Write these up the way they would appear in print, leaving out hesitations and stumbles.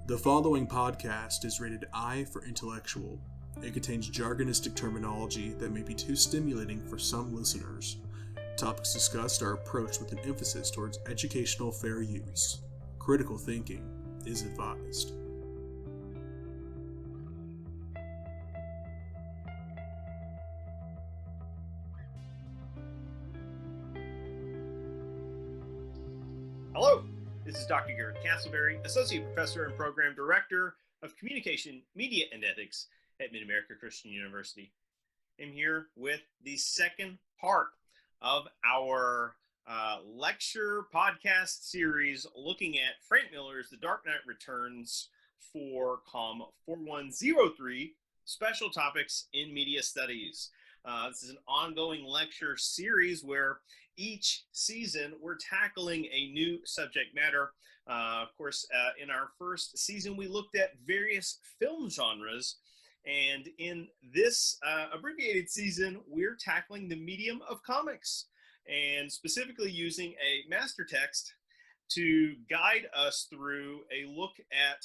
The following podcast is rated I for intellectual. It contains jargonistic terminology that may be too stimulating for some listeners. Topics discussed are approached with an emphasis towards educational fair use. Critical thinking is advised. Hello, this is Dr. Garrett Castleberry, Associate Professor and Program Director of Communication, Media, and Ethics at Mid-America Christian University. I'm here with the second part of our lecture podcast series looking at Frank Miller's The Dark Knight Returns for COM 4103, Special Topics in Media Studies. This is an ongoing lecture series where each season we're tackling a new subject matter. Of course, in our first season, we looked at various film genres. And in this abbreviated season, we're tackling the medium of comics and specifically using a master text to guide us through a look at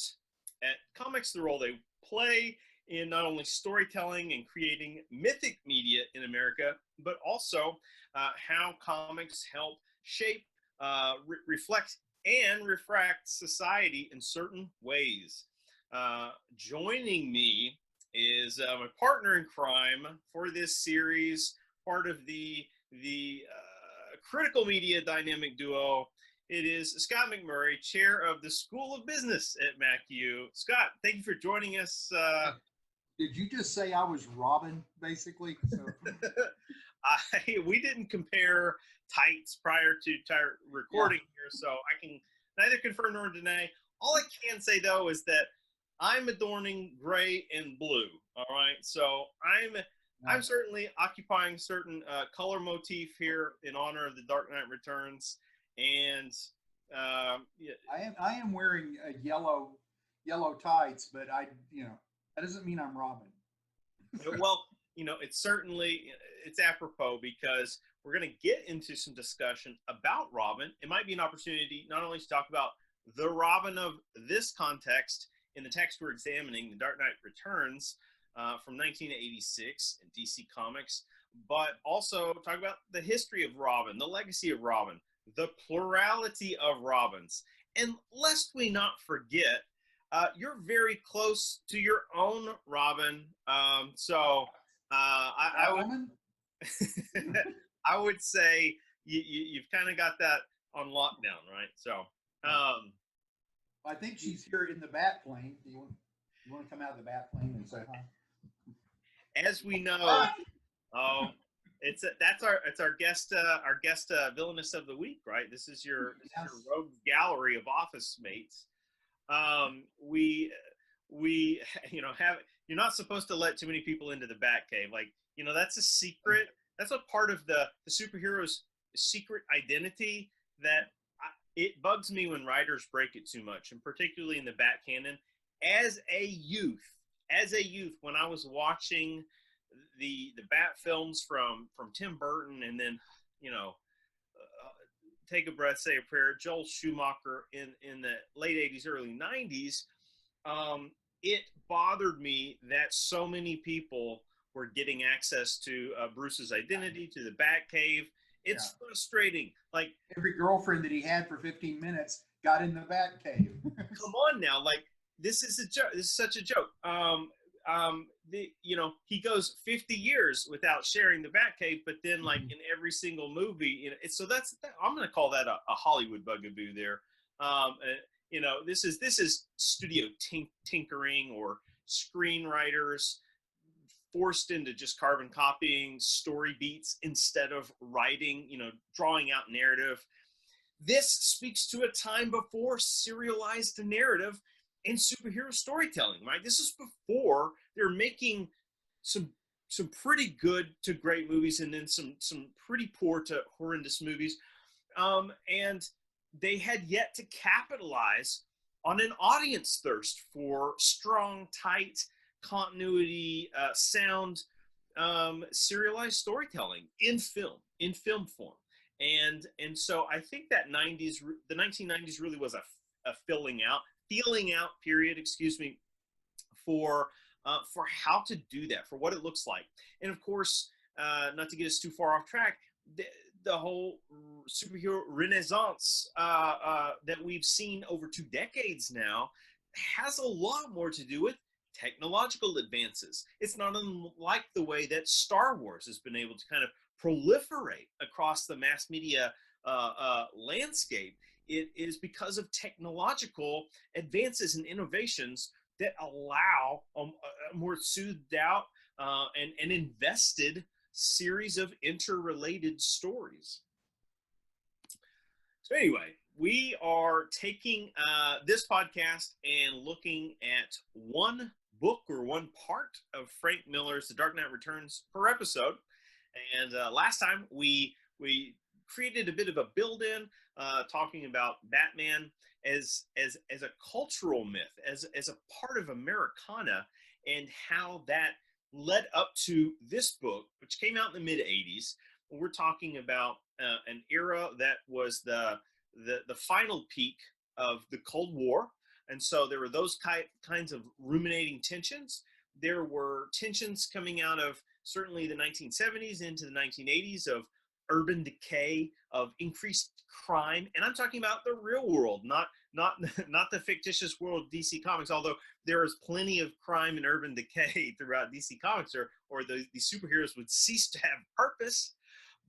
comics, the role they play in not only storytelling and creating mythic media in America, but also how comics help shape, reflect, and refract society in certain ways. Joining me is my partner in crime for this series, part of the critical media dynamic duo. It is Scott McMurray, chair of the School of Business at MacU. Scott, thank you for joining us. Did you just say I was Robin, basically? So. We didn't compare tights prior to recording here, so I can neither confirm nor deny. All I can say, though, is that I'm adorning gray and blue, all right? So I'm certainly occupying certain color motif here in honor of The Dark Knight Returns, and yeah. I am wearing a yellow tights, but that doesn't mean I'm Robin. Well, it's apropos because we're going to get into some discussion about Robin. It might be an opportunity not only to talk about the Robin of this context in the text we're examining, The Dark Knight Returns from 1986 in DC Comics, but also talk about the history of Robin, the legacy of Robin, the plurality of Robins. And lest we not forget, you're very close to your own Robin. I would say you've kind of got that on lockdown, right? So I think she's here in the bat plane. Do you want to come out of the bat plane and say hi? As we know, it's our guest villainess of the week, right? This is your rogue gallery of office mates. You're not supposed to let too many people into the Batcave. That's a secret. That's a part of the superhero's secret identity that it bugs me when writers break it too much, and particularly in the Bat canon. As a youth, when I was watching the Bat films from Tim Burton, and then Take a Breath, Say a Prayer, Joel Schumacher in the late 80s, early 90s, it bothered me that so many people were getting access to Bruce's identity, to the Batcave. It's frustrating. Like, every girlfriend that he had for 15 minutes got in the Batcave. Come on now, this is a joke. This is such a joke. He goes 50 years without sharing the Batcave, but then in every single movie, I'm going to call that a Hollywood bugaboo there. This is studio tinkering or screenwriters forced into just carbon copying story beats instead of writing, drawing out narrative. This speaks to a time before serialized narrative and superhero storytelling, right? This is before they're making some pretty good to great movies, and then some pretty poor to horrendous movies. And they had yet to capitalize on an audience thirst for strong, tight continuity, sound, serialized storytelling in film form. And so I think that the 1990s really was a filling out. feeling out period, for how to do that, for what it looks like. And of course, not to get us too far off track, the whole superhero renaissance that we've seen over 2 decades now has a lot more to do with technological advances. It's not unlike the way that Star Wars has been able to kind of proliferate across the mass media landscape. It is because of technological advances and innovations that allow a more soothed out and invested series of interrelated stories. So anyway, we are taking this podcast and looking at one book or one part of Frank Miller's The Dark Knight Returns per episode. And last time we created a bit of a build-in, talking about Batman as a cultural myth, as a part of Americana, and how that led up to this book, which came out in the mid-'80s. We're talking about an era that was the final peak of the Cold War. And so there were those kinds of ruminating tensions. There were tensions coming out of certainly the 1970s into the 1980s of urban decay, of increased crime. And I'm talking about the real world, not the fictitious world of DC Comics, although there is plenty of crime and urban decay throughout DC Comics, or the superheroes would cease to have purpose.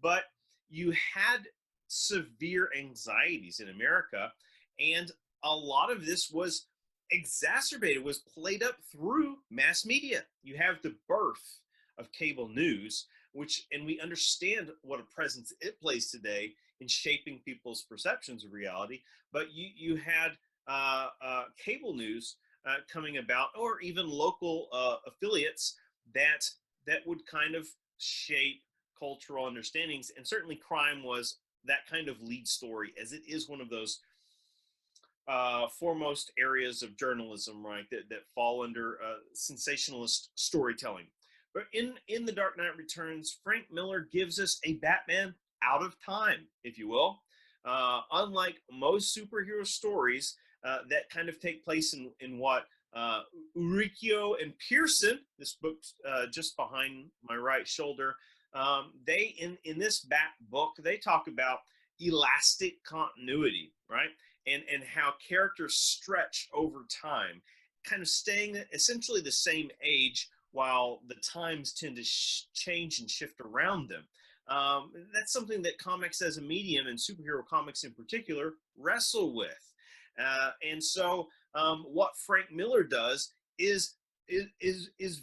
But you had severe anxieties in America, and a lot of this was exacerbated, was played up through mass media. You have the birth of cable news, and we understand what a presence it plays today in shaping people's perceptions of reality. But you had cable news coming about, or even local affiliates that would kind of shape cultural understandings. And certainly crime was that kind of lead story, as it is one of those foremost areas of journalism, right, that fall under sensationalist storytelling. But in The Dark Knight Returns, Frank Miller gives us a Batman out of time, if you will. Unlike most superhero stories that kind of take place in what Uricchio and Pearson, this book's just behind my right shoulder, they in this Bat book, they talk about elastic continuity, right? And how characters stretch over time, kind of staying essentially the same age while the times tend to change and shift around them. That's something that comics as a medium, and superhero comics in particular, wrestle with. And so what Frank Miller does is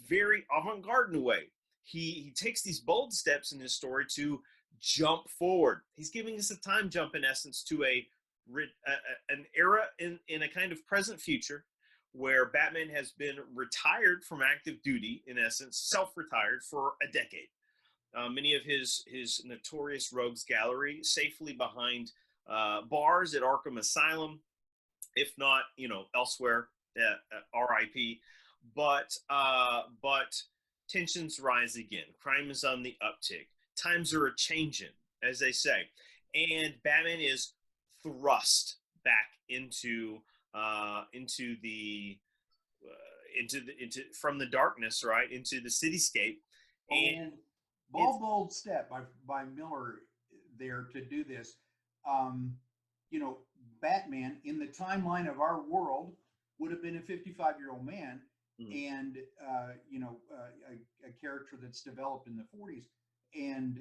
very avant-garde in a way. He takes these bold steps in his story to jump forward. He's giving us a time jump, in essence, to an era in a kind of present future where Batman has been retired from active duty, in essence, self-retired for a decade. Many of his notorious rogues gallery safely behind bars at Arkham Asylum, if not, elsewhere, RIP. But tensions rise again. Crime is on the uptick. Times are a-changin', as they say. And Batman is thrust back into from the darkness, right, into the cityscape. And bold step by Miller there to do this. Batman in the timeline of our world would have been a 55-year-old man, and a character that's developed in the 40s, and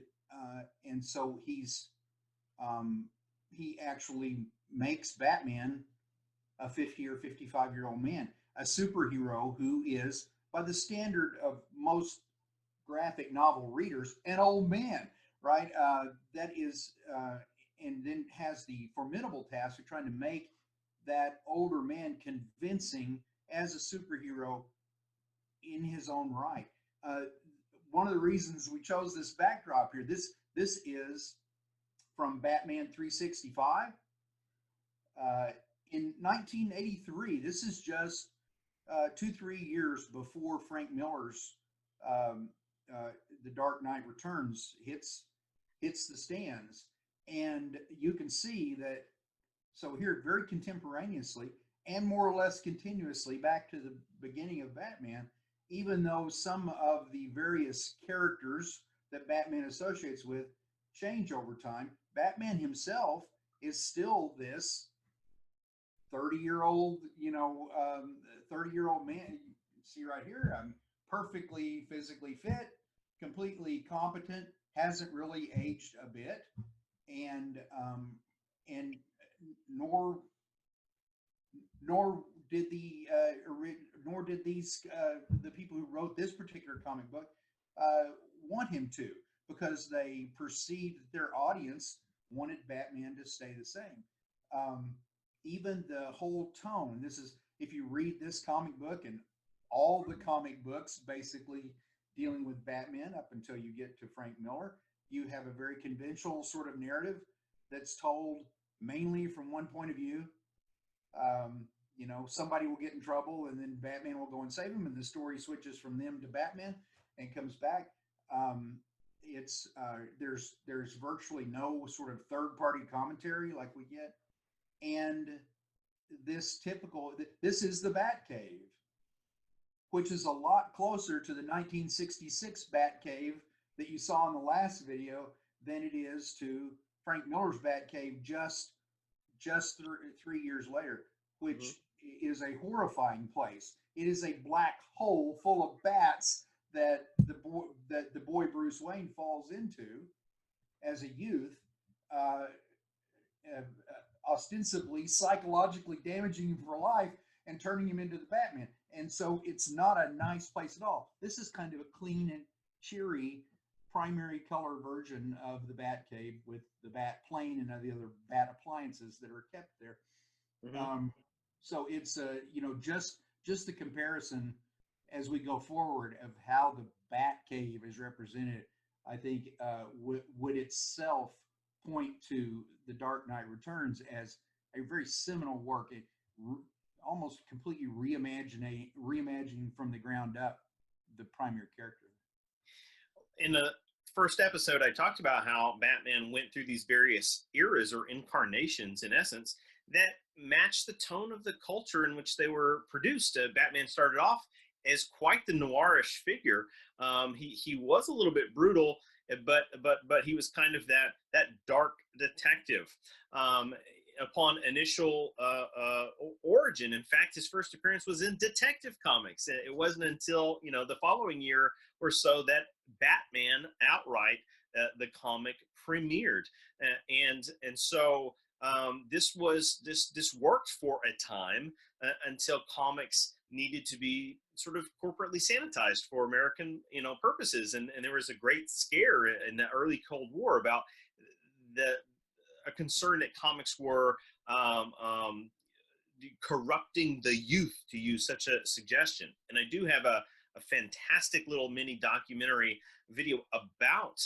so he actually makes Batman a 50 or 55-year-old man, a superhero who is, by the standard of most graphic novel readers, an old man, right? That is, and then has the formidable task of trying to make that older man convincing as a superhero in his own right. One of the reasons we chose this backdrop here, this is from Batman 365. In 1983, this is just 2-3 years before Frank Miller's The Dark Knight Returns hits the stands. And you can see that, so here very contemporaneously, and more or less continuously back to the beginning of Batman, even though some of the various characters that Batman associates with change over time, Batman himself is still this 30-year-old, 30-year-old man. You see right here, I'm perfectly physically fit, completely competent, hasn't really aged a bit, and and nor nor did nor did these the people who wrote this particular comic book want him to, because they perceived that their audience wanted Batman to stay the same. Um, Even the whole tone. This is, if you read this comic book and all the comic books basically dealing with Batman up until you get to Frank Miller, you have a very conventional sort of narrative that's told mainly from one point of view. Somebody will get in trouble and then Batman will go and save him, and the story switches from them to Batman and comes back. It's there's virtually no sort of third party commentary like we get, and this is the Batcave, which is a lot closer to the 1966 Batcave that you saw in the last video than it is to Frank Miller's Batcave just 3 years later, which is a horrifying place. It is a black hole full of bats that the boy Bruce Wayne falls into as a youth, uh, ostensibly psychologically damaging him for life and turning him into the Batman. And so it's not a nice place at all. This is kind of a clean and cheery primary color version of the Batcave with the Bat plane and the other Bat appliances that are kept there. So it's just the comparison as we go forward of how the Batcave is represented, I think would itself point to The Dark Knight Returns as a very seminal work. It almost completely reimagining from the ground up the primary character. In the first episode, I talked about how Batman went through these various eras or incarnations, in essence, that matched the tone of the culture in which they were produced. Batman started off as quite the noirish figure. He was a little bit brutal, but he was kind of that dark detective. Upon initial origin, in fact, his first appearance was in Detective Comics. It wasn't until the following year or so that Batman outright the comic premiered, and so this worked for a time until comics needed to be sort of corporately sanitized for American purposes, and there was a great scare in the early Cold War about a concern that comics were corrupting the youth, to use such a suggestion. And I do have a fantastic little mini documentary video about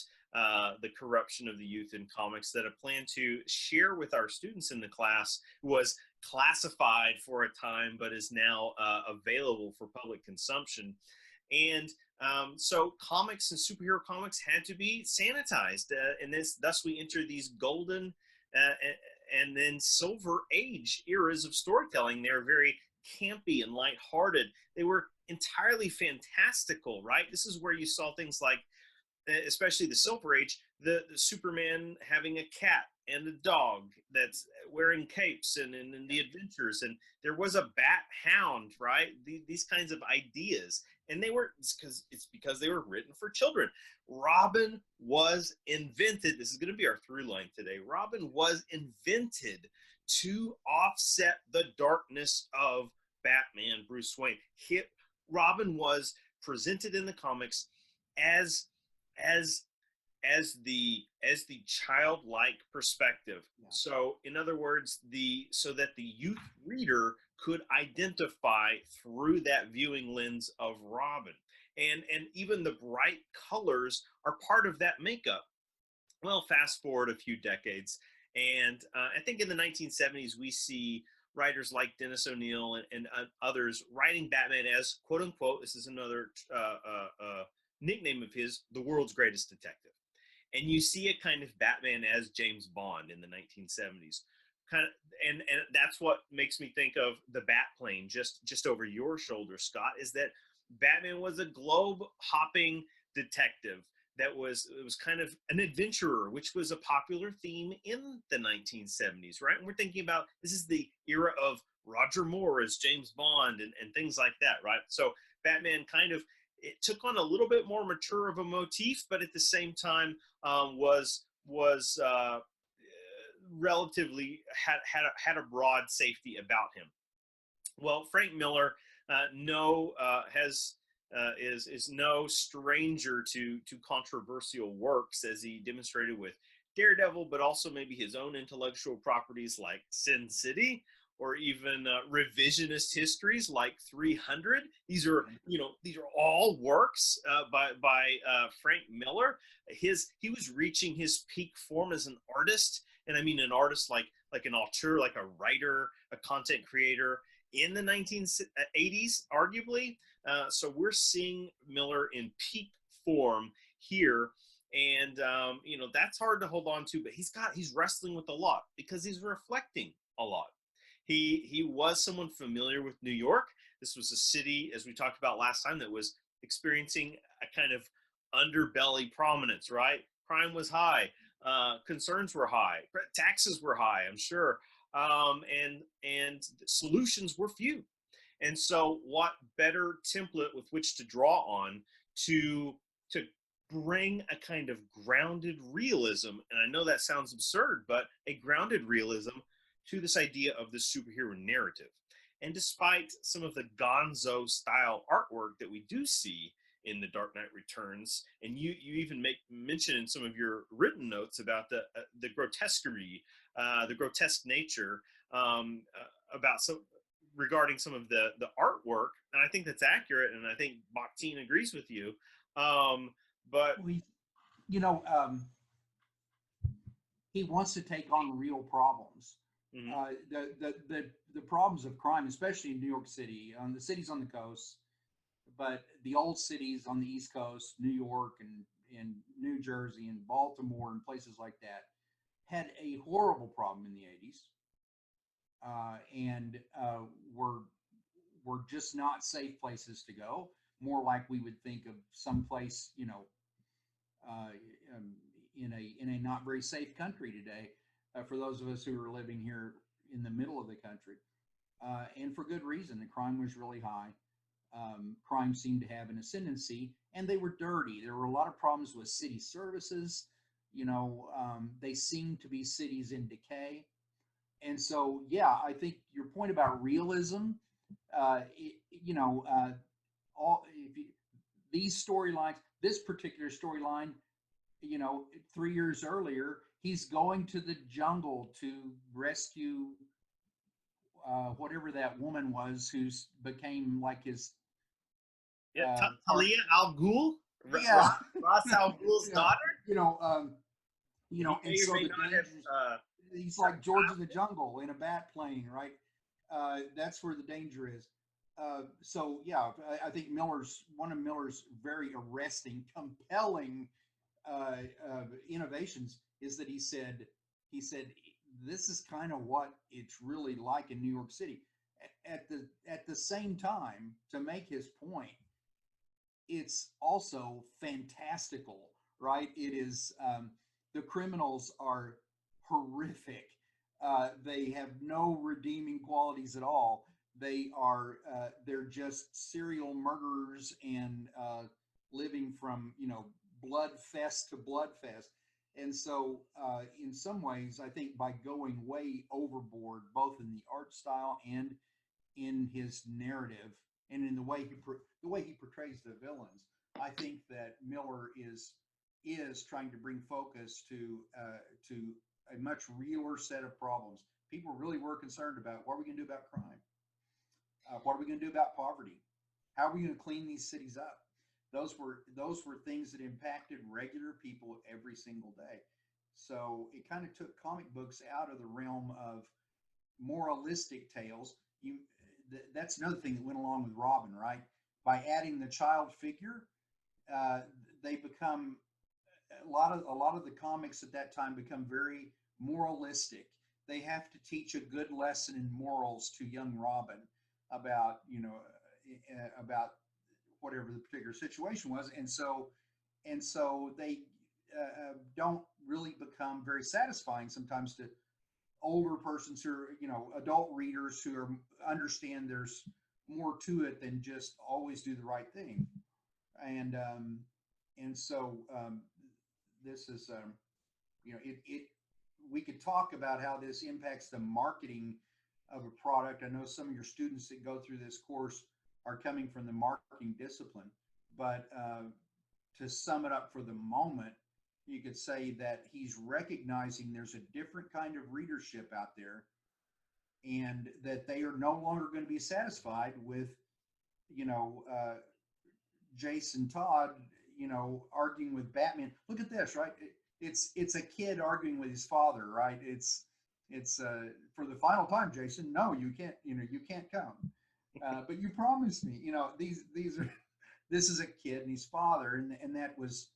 the corruption of the youth in comics that I plan to share with our students in the class, who was classified for a time but is now available for public consumption. And so comics and superhero comics had to be sanitized, and thus we enter these golden and then silver age eras of storytelling. They're very campy and lighthearted. They were entirely fantastical, right? This is where you saw things like, especially the Silver Age, the Superman having a cat and a dog that's wearing capes and the adventures, and there was a bat hound, right? These kinds of ideas, and it's because they were written for children. Robin was invented. This is going to be our through line today. Robin was invented to offset the darkness of Batman, Bruce Wayne. Robin was presented in the comics as the childlike perspective. Yeah. So in other words, so that the youth reader could identify through that viewing lens of Robin. And even the bright colors are part of that makeup. Well, fast forward a few decades, and I think in the 1970s we see writers like Dennis O'Neil and others writing Batman as, quote unquote, this is another nickname of his, the world's greatest detective. And you see a kind of Batman as James Bond in the 1970s, kind of, and that's what makes me think of the bat plane just over your shoulder, Scott, is that Batman was a globe hopping detective that was, it was kind of an adventurer, which was a popular theme in the 1970s, right? And we're thinking about, this is the era of Roger Moore as James Bond and things like that, right? So Batman kind of, it took on a little bit more mature of a motif, but at the same time was relatively had a broad safety about him. Well, Frank Miller is no stranger to controversial works, as he demonstrated with Daredevil, but also maybe his own intellectual properties like Sin City, or even revisionist histories like 300. These are, these are all works by Frank Miller. He was reaching his peak form as an artist, and I mean an artist like an auteur, like a writer, a content creator in the 1980s, arguably. So we're seeing Miller in peak form here, and that's hard to hold on to. But he's wrestling with a lot because he's reflecting a lot. He was someone familiar with New York. This was a city, as we talked about last time, that was experiencing a kind of underbelly prominence. Right, crime was high, concerns were high, taxes were high, I'm sure, and solutions were few. And so, what better template with which to draw on to bring a kind of grounded realism? And I know that sounds absurd, but a grounded realism to this idea of the superhero narrative. And despite some of the gonzo style artwork that we do see in The Dark Knight Returns, and you even make mention in some of your written notes about the grotesquerie, the grotesque nature, about some regarding some of the artwork, and I think that's accurate, and I think Bakhtin agrees with you. But you know, he wants to take on real problems. Mhm. The problems of crime, especially in New York City, the cities on the coast, but the old cities on the East Coast, New York and New Jersey and Baltimore and places like that, had a horrible problem in the 80s, and were just not safe places to go. More like we would think of some place, uh, um, in a not very safe country today, for those of us who are living here in the middle of the country, and for good reason. The crime was really high. Crime seemed to have an ascendancy, and they were dirty. There were a lot of problems with city services. They seemed to be cities in decay. And so, yeah, I think your point about realism, it, all if you, these storylines, this particular storyline, 3 years earlier, he's going to the jungle to rescue whatever that woman was who's became like his Yeah, part. Talia al Ghul, Yeah, Ra's al Ghul's yeah, daughter. you know, He and may or so may the not have. dangers. He's like George of the Jungle in a bat plane, right? That's where the danger is. So yeah, I think Miller's one of Miller's very arresting, compelling innovations is that he said this is kind of what it's really like in New York City. At the same time, to make his point, it's also fantastical, right? It is the criminals are horrific. They have no redeeming qualities at all. They're just serial murderers and living from blood fest to blood fest. And so, in some ways, I think by going way overboard, both in the art style and in his narrative, and in the way he portrays the villains, I think that Miller is trying to bring focus to a much realer set of problems. People really were concerned about what are we going to do about crime, what are we going to do about poverty, how are we going to clean these cities up. Those were things that impacted regular people every single day. So it kind of took comic books out of the realm of moralistic tales. That's another thing that went along with Robin, right? By adding the child figure, uh, they become a lot of the comics at that time become very moralistic. they have to teach a good lesson in morals to young Robin about, about whatever the particular situation was, and so they don't really become very satisfying sometimes to older persons who are, adult readers who are understand there's more to it than just always do the right thing. And um, and so um, this is it we could talk about how this impacts the marketing of a product. I know some of your students that go through this course are coming from the marketing discipline, but to sum it up for the moment, you could say that he's recognizing there's a different kind of readership out there, and that they are no longer going to be satisfied with, you know, uh, Jason Todd, arguing with Batman. Look at this, right? It's a kid arguing with his father, right? It's for the final time, Jason. No, you can't. You can't come. But you promised me. These are. This is a kid and his father, and that was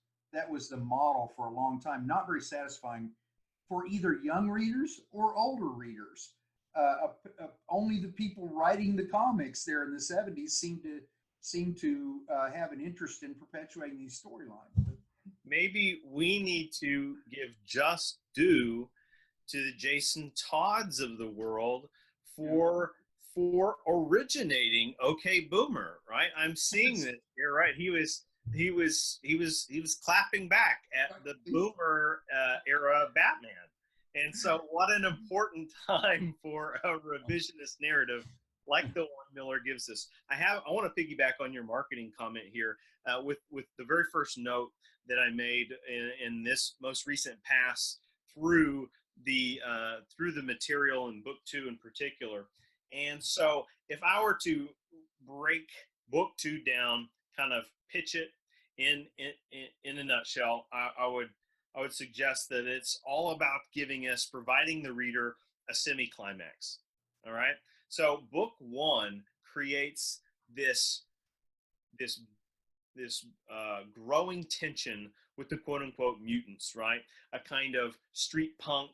the model for a long time. Not very satisfying for either young readers or older readers. Only the people writing the comics there in the '70s seem to have an interest in perpetuating these storylines. Maybe we need to give just due to the Jason Todds of the world for originating OK Boomer, right? I'm seeing this here, right? He was clapping back at the Boomer era Batman. And so what an important time for a revisionist narrative like the one Miller gives us. I want to piggyback on your marketing comment here with the very first note that I made in this most recent pass through the material in book 2 in particular. And so if I were to break book 2 down, kind of pitch it in a nutshell, I would suggest that it's all about providing the reader a semi-climax. All right. So book 1 creates this growing tension with the quote unquote mutants, right? A kind of street punk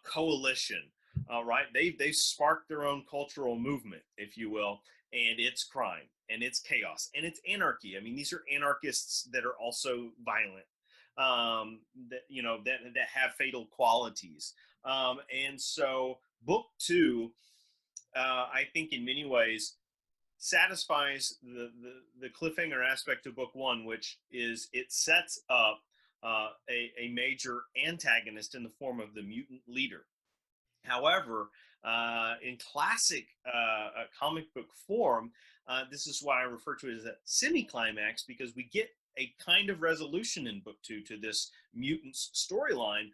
coalition. Right. They've sparked their own cultural movement, if you will, and it's crime and it's chaos and it's anarchy. I mean, these are anarchists that are also violent. That have fatal qualities. And so book 2, I think in many ways satisfies the cliffhanger aspect of book 1, which is it sets up a major antagonist in the form of the mutant leader. However, in classic comic book form, this is why I refer to it as a semi-climax, because we get a kind of resolution in book 2 to this mutants storyline,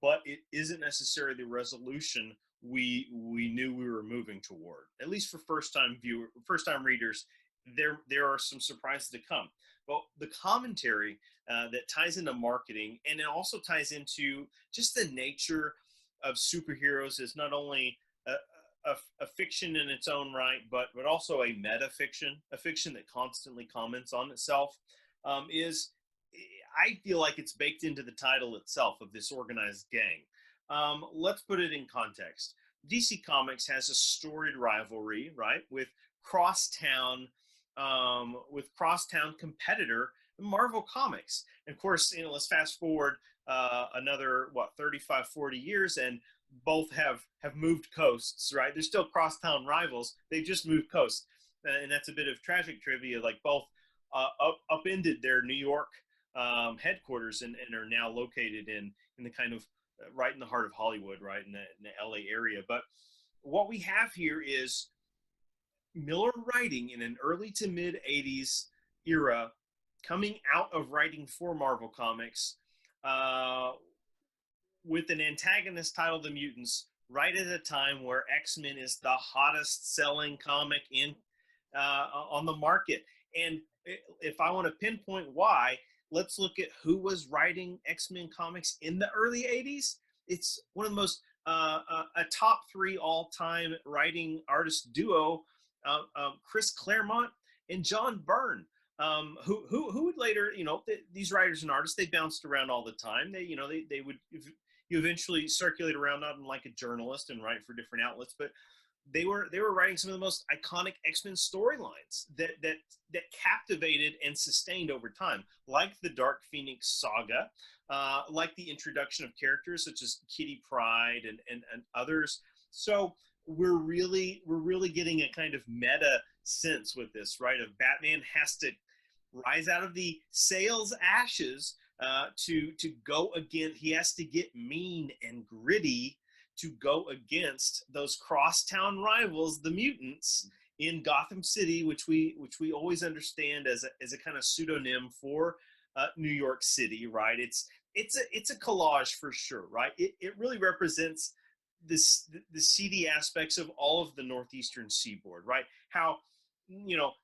but it isn't necessarily the resolution we knew we were moving toward. At least for first time readers, there are some surprises to come. But the commentary that ties into marketing, and it also ties into just the nature of superheroes, is not only a fiction in its own right, but also a meta fiction, a fiction that constantly comments on itself. I feel like it's baked into the title itself of this organized gang. Let's put it in context. DC Comics has a storied rivalry, right, with crosstown competitor Marvel Comics. And of course, let's fast forward another 35, 40 years, and both have moved coasts, right? They're still crosstown rivals. They just moved coasts, and that's a bit of tragic trivia. Like both upended their New York headquarters and are now located in the kind of right in the heart of Hollywood, right in the LA area. But what we have here is Miller writing in an early to mid 80s era, coming out of writing for Marvel Comics with an antagonist titled The Mutants, right at a time where X-Men is the hottest selling comic on the market. And if I want to pinpoint why, let's look at who was writing X-Men comics in the early 80s. It's one of the most a top 3 all-time writing artist duo, Chris Claremont and John Byrne, who would later, these writers and artists, they bounced around all the time. They would you eventually circulate around, not like a journalist and write for different outlets, but they were writing some of the most iconic X-Men storylines that captivated and sustained over time, like the Dark Phoenix saga, like the introduction of characters such as Kitty Pryde and others. So we're really getting a kind of meta sense with this, right? Of Batman has to rise out of the sail's ashes to go again. He has to get mean and gritty to go against those crosstown rivals, the mutants in Gotham City, which we always understand as a kind of pseudonym for New York City, right? It's a collage for sure, right? It really represents the seedy aspects of all of the northeastern seaboard, right? How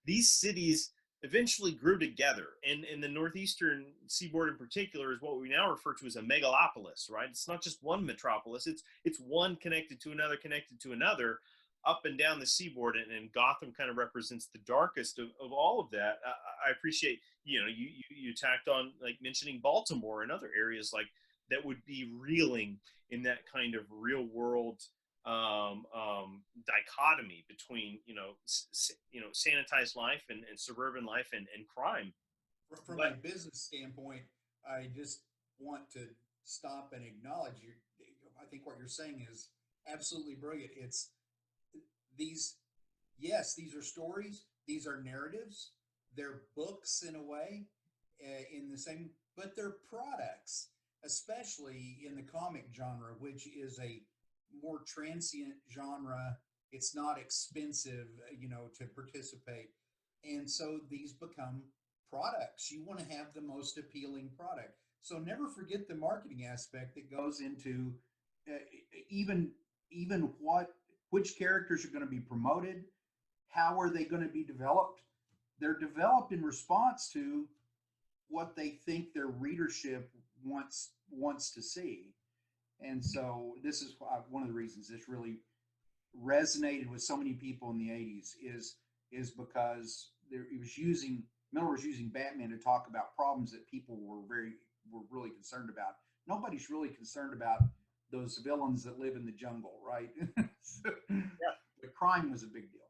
these cities eventually grew together, and the northeastern seaboard in particular is what we now refer to as a megalopolis, right? It's not just one metropolis, it's one connected to another up and down the seaboard, and Gotham kind of represents the darkest of all of that. I appreciate you tacked on like mentioning Baltimore and other areas like that would be reeling in that kind of real world dichotomy between sanitized life and suburban life and crime. From a business standpoint, I just want to stop and acknowledge you. I think what you're saying is absolutely brilliant. It's these, yes, these are stories, these are narratives, they're books in a way, in the same, but they're products, especially in the comic genre, which is a more transient genre. It's not expensive, to participate. And so these become products. You want to have the most appealing product. So never forget the marketing aspect that goes into uh, even which characters are going to be promoted, how are they going to be developed. They're developed in response to what they think their readership wants to see. And so this is one of the reasons this really resonated with so many people in the 80s is because Miller was using Batman to talk about problems that people were really concerned about. Nobody's really concerned about those villains that live in the jungle, right? So, Yeah. but crime was a big deal.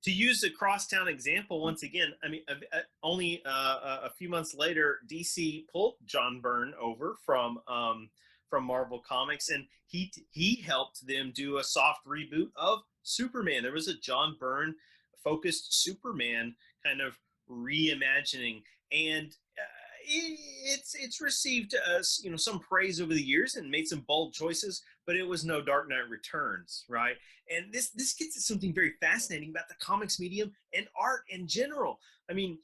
To use the crosstown example once again, I mean, only a few months later, DC pulled John Byrne over from Marvel Comics, and he helped them do a soft reboot of Superman. There was a John Byrne focused Superman kind of reimagining, and it's received some praise over the years and made some bold choices, but it was no Dark Knight Returns, right? And this gets at something very fascinating about the comics medium and art in general. I mean,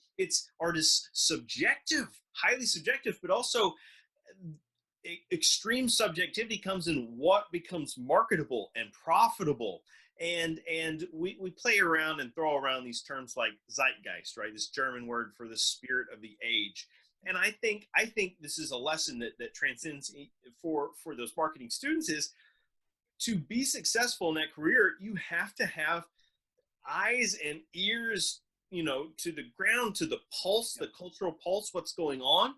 art is subjective, highly subjective, but also extreme subjectivity comes in what becomes marketable and profitable. And we play around and throw around these terms like zeitgeist, right? This German word for the spirit of the age. And I think this is a lesson that transcends for those marketing students is to be successful in that career, you have to have eyes and ears, to the ground, to the pulse, the cultural pulse, what's going on.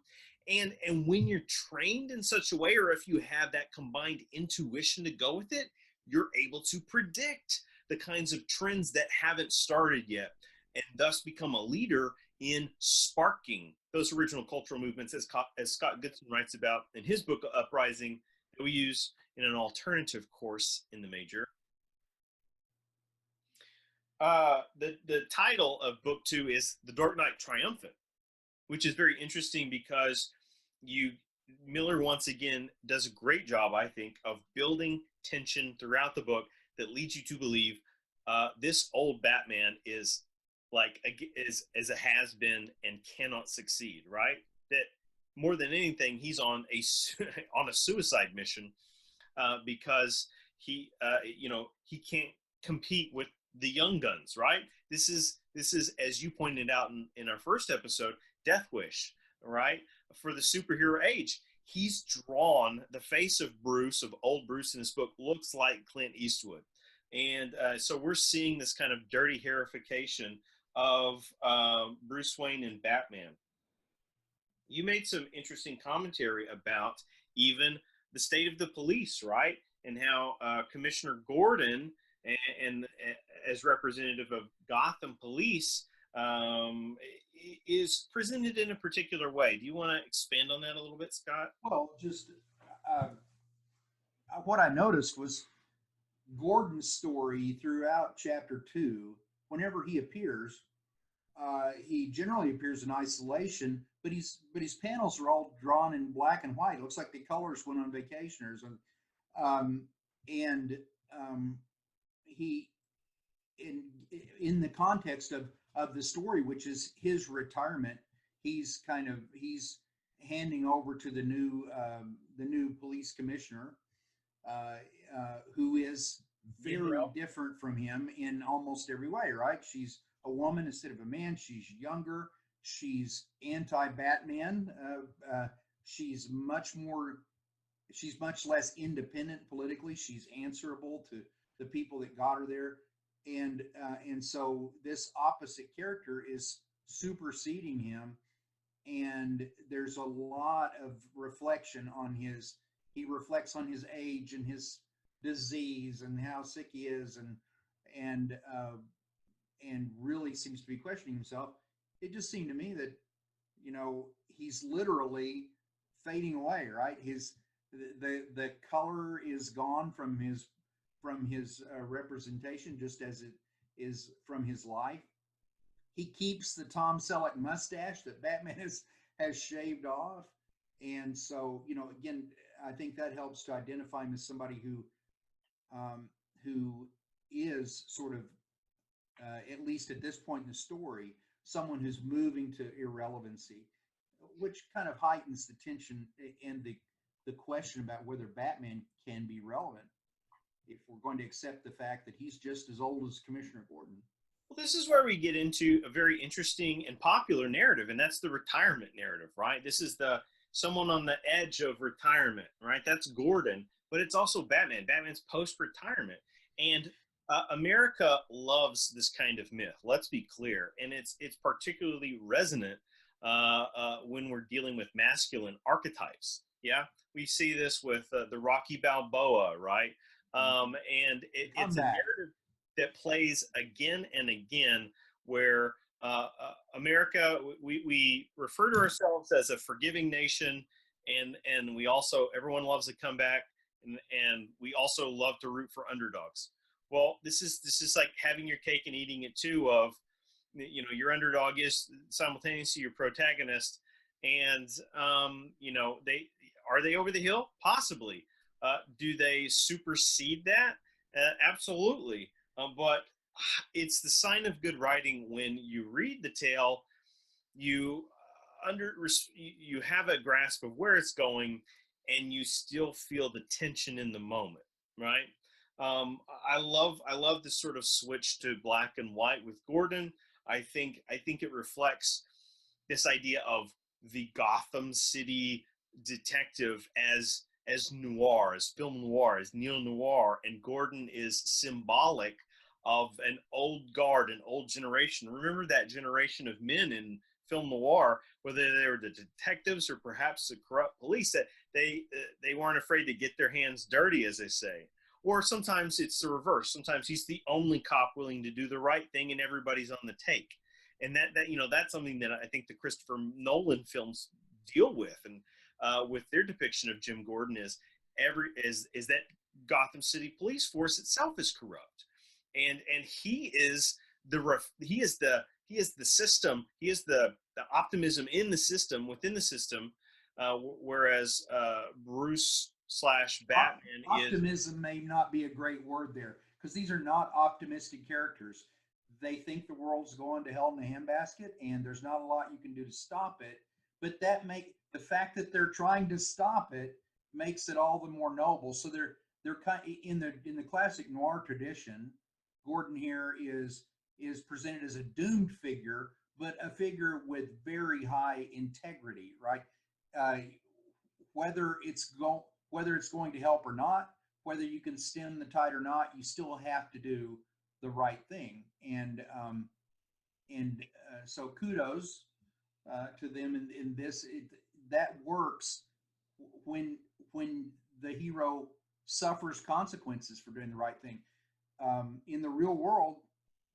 And when you're trained in such a way, or if you have that combined intuition to go with it, you're able to predict the kinds of trends that haven't started yet, and thus become a leader in sparking those original cultural movements, as Scott Goodson writes about in his book Uprising, that we use in an alternative course in the major. The title of book 2 is The Dark Knight Triumphant, which is very interesting because Miller once again does a great job, I think, of building tension throughout the book that leads you to believe this old Batman is as a has-been and cannot succeed, right? That more than anything, he's on a suicide mission because he can't compete with the young guns, right? This is, as you pointed out in our first episode, Death Wish, right? For the superhero age, he's drawn the face of old Bruce in this book looks like Clint Eastwood. And so we're seeing this kind of dirty hairification of Bruce Wayne and Batman. You made some interesting commentary about even the state of the police, right? And how Commissioner Gordon and as representative of Gotham Police is presented in a particular way. Do you want to expand on that a little bit, Scott? Well, just uh, what I noticed was Gordon's story throughout chapter 2. Whenever he appears, he generally appears in isolation, but his panels are all drawn in black and white. It looks like the colors went on vacation or something. Um, and he in the context of the story, which is his retirement, he's handing over to the new police commissioner, who is very different from him in almost every way. Right? She's a woman instead of a man. She's younger. She's anti-Batman. She's much less independent politically. She's answerable to the people that got her there, and so this opposite character is superseding him, and there's a lot of reflection on his. He reflects on his age and his disease and how sick he is, and really seems to be questioning himself. It just seemed to me that he's literally fading away. Right, the color is gone from his representation, just as it is from his life. He keeps the Tom Selleck mustache that Batman has shaved off, and so again, I think that helps to identify him as somebody who is sort of at least at this point in the story, someone who's moving to irrelevancy, which kind of heightens the tension and the question about whether Batman can be relevant if we're going to accept the fact that he's just as old as Commissioner Gordon. Well, this is where we get into a very interesting and popular narrative, and that's the retirement narrative, right? This is the someone on the edge of retirement, right? That's Gordon, but it's also Batman. Batman's post-retirement, and America loves this kind of myth. Let's be clear, and it's particularly resonant when we're dealing with masculine archetypes. Yeah, we see this with the Rocky Balboa, right? And it's a narrative that plays again and again, where America, we refer to ourselves as a forgiving nation, and we also, everyone loves a comeback, and we also love to root for underdogs. Well, this is like having your cake and eating it too. Of your underdog is simultaneously your protagonist, and are they over the hill? Possibly. Do they supersede that? Absolutely. But it's the sign of good writing when you read the tale, you have a grasp of where it's going, and you still feel the tension in the moment, right? I love this sort of switch to black and white with Gordon. I think it reflects this idea of the Gotham City detective as noir, as film noir, as neo-noir, and Gordon is symbolic of an old guard, an old generation. Remember that generation of men in film noir, whether they were the detectives or perhaps the corrupt police, that they weren't afraid to get their hands dirty, as they say. Or sometimes it's the reverse. Sometimes he's the only cop willing to do the right thing, and everybody's on the take. And that's something that I think the Christopher Nolan films deal with, and with their depiction of Jim Gordon is that Gotham City police force itself is corrupt, and he is the system. He is the optimism in the system, within the system, whereas Bruce / Batman optimism may not be a great word there, because these are not optimistic characters. They think the world's going to hell in a handbasket, and there's not a lot you can do to stop it. But the fact that they're trying to stop it makes it all the more noble. So they're kind of, in the classic noir tradition. Gordon here is presented as a doomed figure, but a figure with very high integrity, right? Whether it's going to help or not, whether you can stem the tide or not, you still have to do the right thing. And so kudos to them in this. That works when the hero suffers consequences for doing the right thing. In the real world,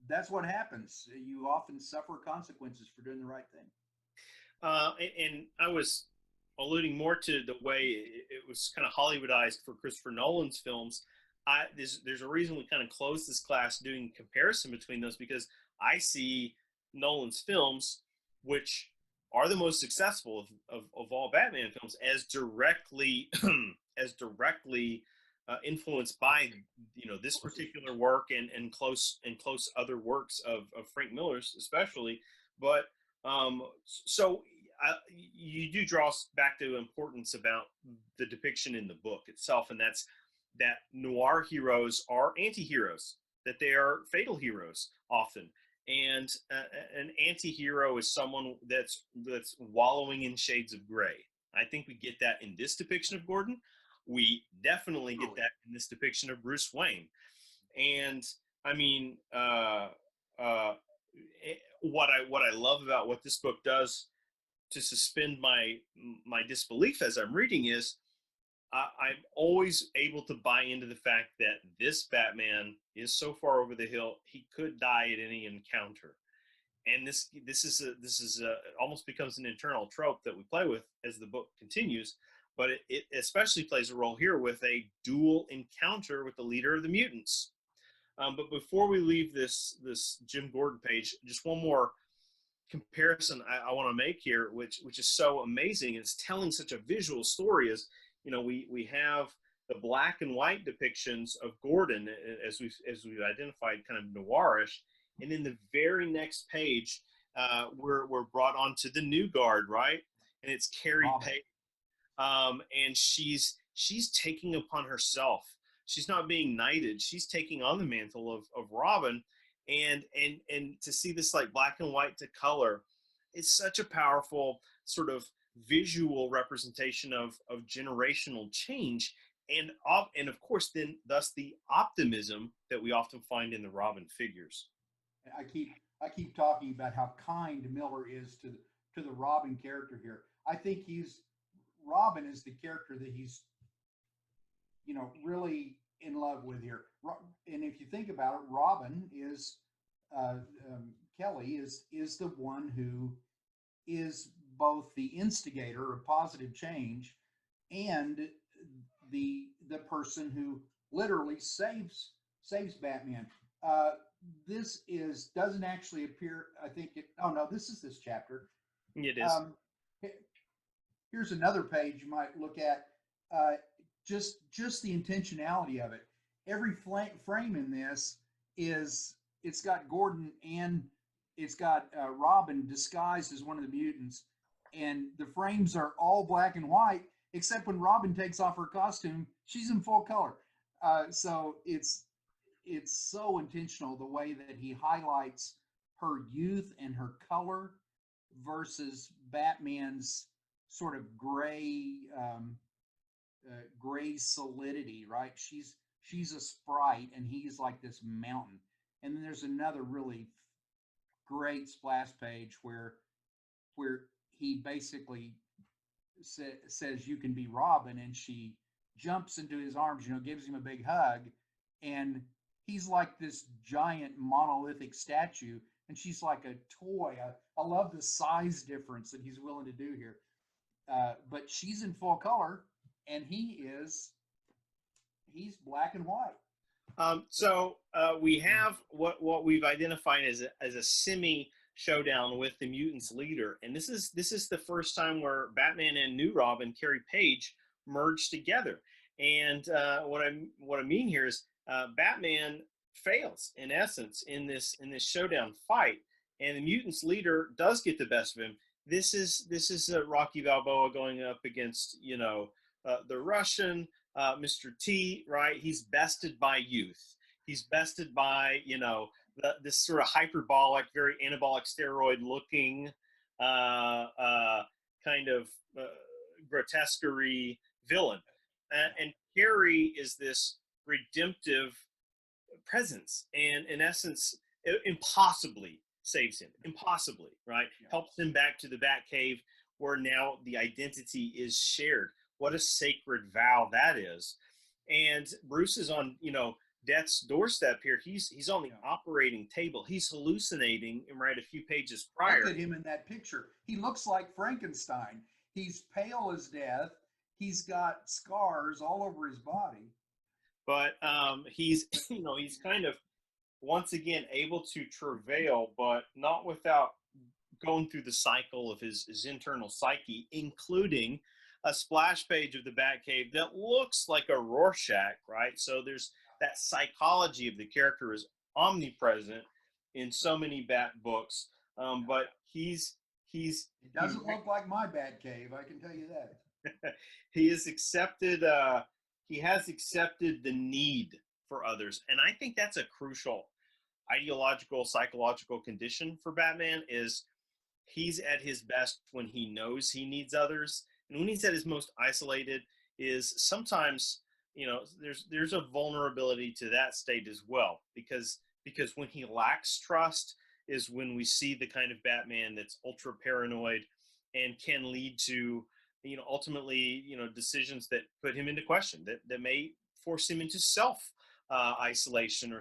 that's what happens. You often suffer consequences for doing the right thing. And I was alluding more to the way it was kind of Hollywoodized for Christopher Nolan's films. There's a reason we kind of closed this class doing comparison between those, because I see Nolan's films, which are the most successful of all Batman films, as directly as directly influenced by this particular work and close other works of Frank Miller's especially. But so you do draw us back to importance about the depiction in the book itself, and that's that noir heroes are anti-heroes, that they are fatal heroes often. And an anti-hero is someone that's wallowing in shades of gray. I think we get that in this depiction of Gordon. We definitely get that in this depiction of Bruce Wayne. And I mean, what I love about what this book does to suspend my disbelief as I'm reading is I'm always able to buy into the fact that this Batman is so far over the hill he could die at any encounter, and this is almost becomes an internal trope that we play with as the book continues. But it especially plays a role here with a dual encounter with the leader of the mutants. But before we leave this Jim Gordon page, just one more comparison I want to make here, which is so amazing. It's telling such a visual story. Is we have the black and white depictions of Gordon as we've identified, kind of noirish, and in the very next page, we're brought onto the new guard, right? And it's Carrie Page, and she's taking upon herself. She's not being knighted. She's taking on the mantle of Robin, and to see this like black and white to color, it's such a powerful sort of visual representation of generational change, and of course then thus the optimism that we often find in the Robin figures. I keep talking about how kind Miller is to the Robin character here. I think Robin is the character that he's really in love with here. And if you think about it, Robin is Kelly is the one who is both the instigator of positive change and the person who literally saves Batman. This doesn't actually appear. I think it. Oh no, this is this chapter. It is. Here's another page you might look at. Just the intentionality of it. Every frame in this it's got Gordon and it's got Robin disguised as one of the mutants, and the frames are all black and white except when Robin takes off her costume, she's in full color. So it's so intentional the way that he highlights her youth and her color versus Batman's sort of gray solidity, right? She's a sprite and he's like this mountain. And then there's another really great splash page where he basically says you can be Robin, and she jumps into his arms, gives him a big hug, and he's like this giant monolithic statue, and she's like a toy. I love the size difference that he's willing to do here. But she's in full color, and he's black and white. So we have what we've identified as a semi showdown with the mutants leader, and this is the first time where Batman and New Robin, Carrie Page, merge together. And what I mean here is Batman fails in essence in this showdown fight, and the mutants leader does get the best of him. This is Rocky Balboa going up against the Russian Mr. T, right? He's bested by youth. He's bested by this sort of hyperbolic, very anabolic steroid looking kind of grotesquerie villain, and Carrie is this redemptive presence, and in essence impossibly saves him, impossibly, right? Yeah. Helps him back to the Batcave, where now the identity is shared. what a sacred vow that is. And Bruce is on, death's doorstep here. He's on the operating table. He's hallucinating, right, a few pages prior. Look at him in that picture. He looks like Frankenstein. He's pale as death. He's got scars all over his body. But he's, he's kind of once again able to travail, but not without going through the cycle of his internal psyche, including a splash page of the Batcave that looks like a Rorschach, right? So there's that psychology of the character is omnipresent in so many Bat books, but it doesn't look like my Batcave, I can tell you that. he has accepted the need for others, and I think that's a crucial ideological psychological condition for Batman. Is he's at his best when he knows he needs others, and when he's at his most isolated is sometimes, there's a vulnerability to that state as well, because when he lacks trust is when we see the kind of Batman that's ultra paranoid and can lead to, ultimately, decisions that put him into question, that may force him into self isolation or,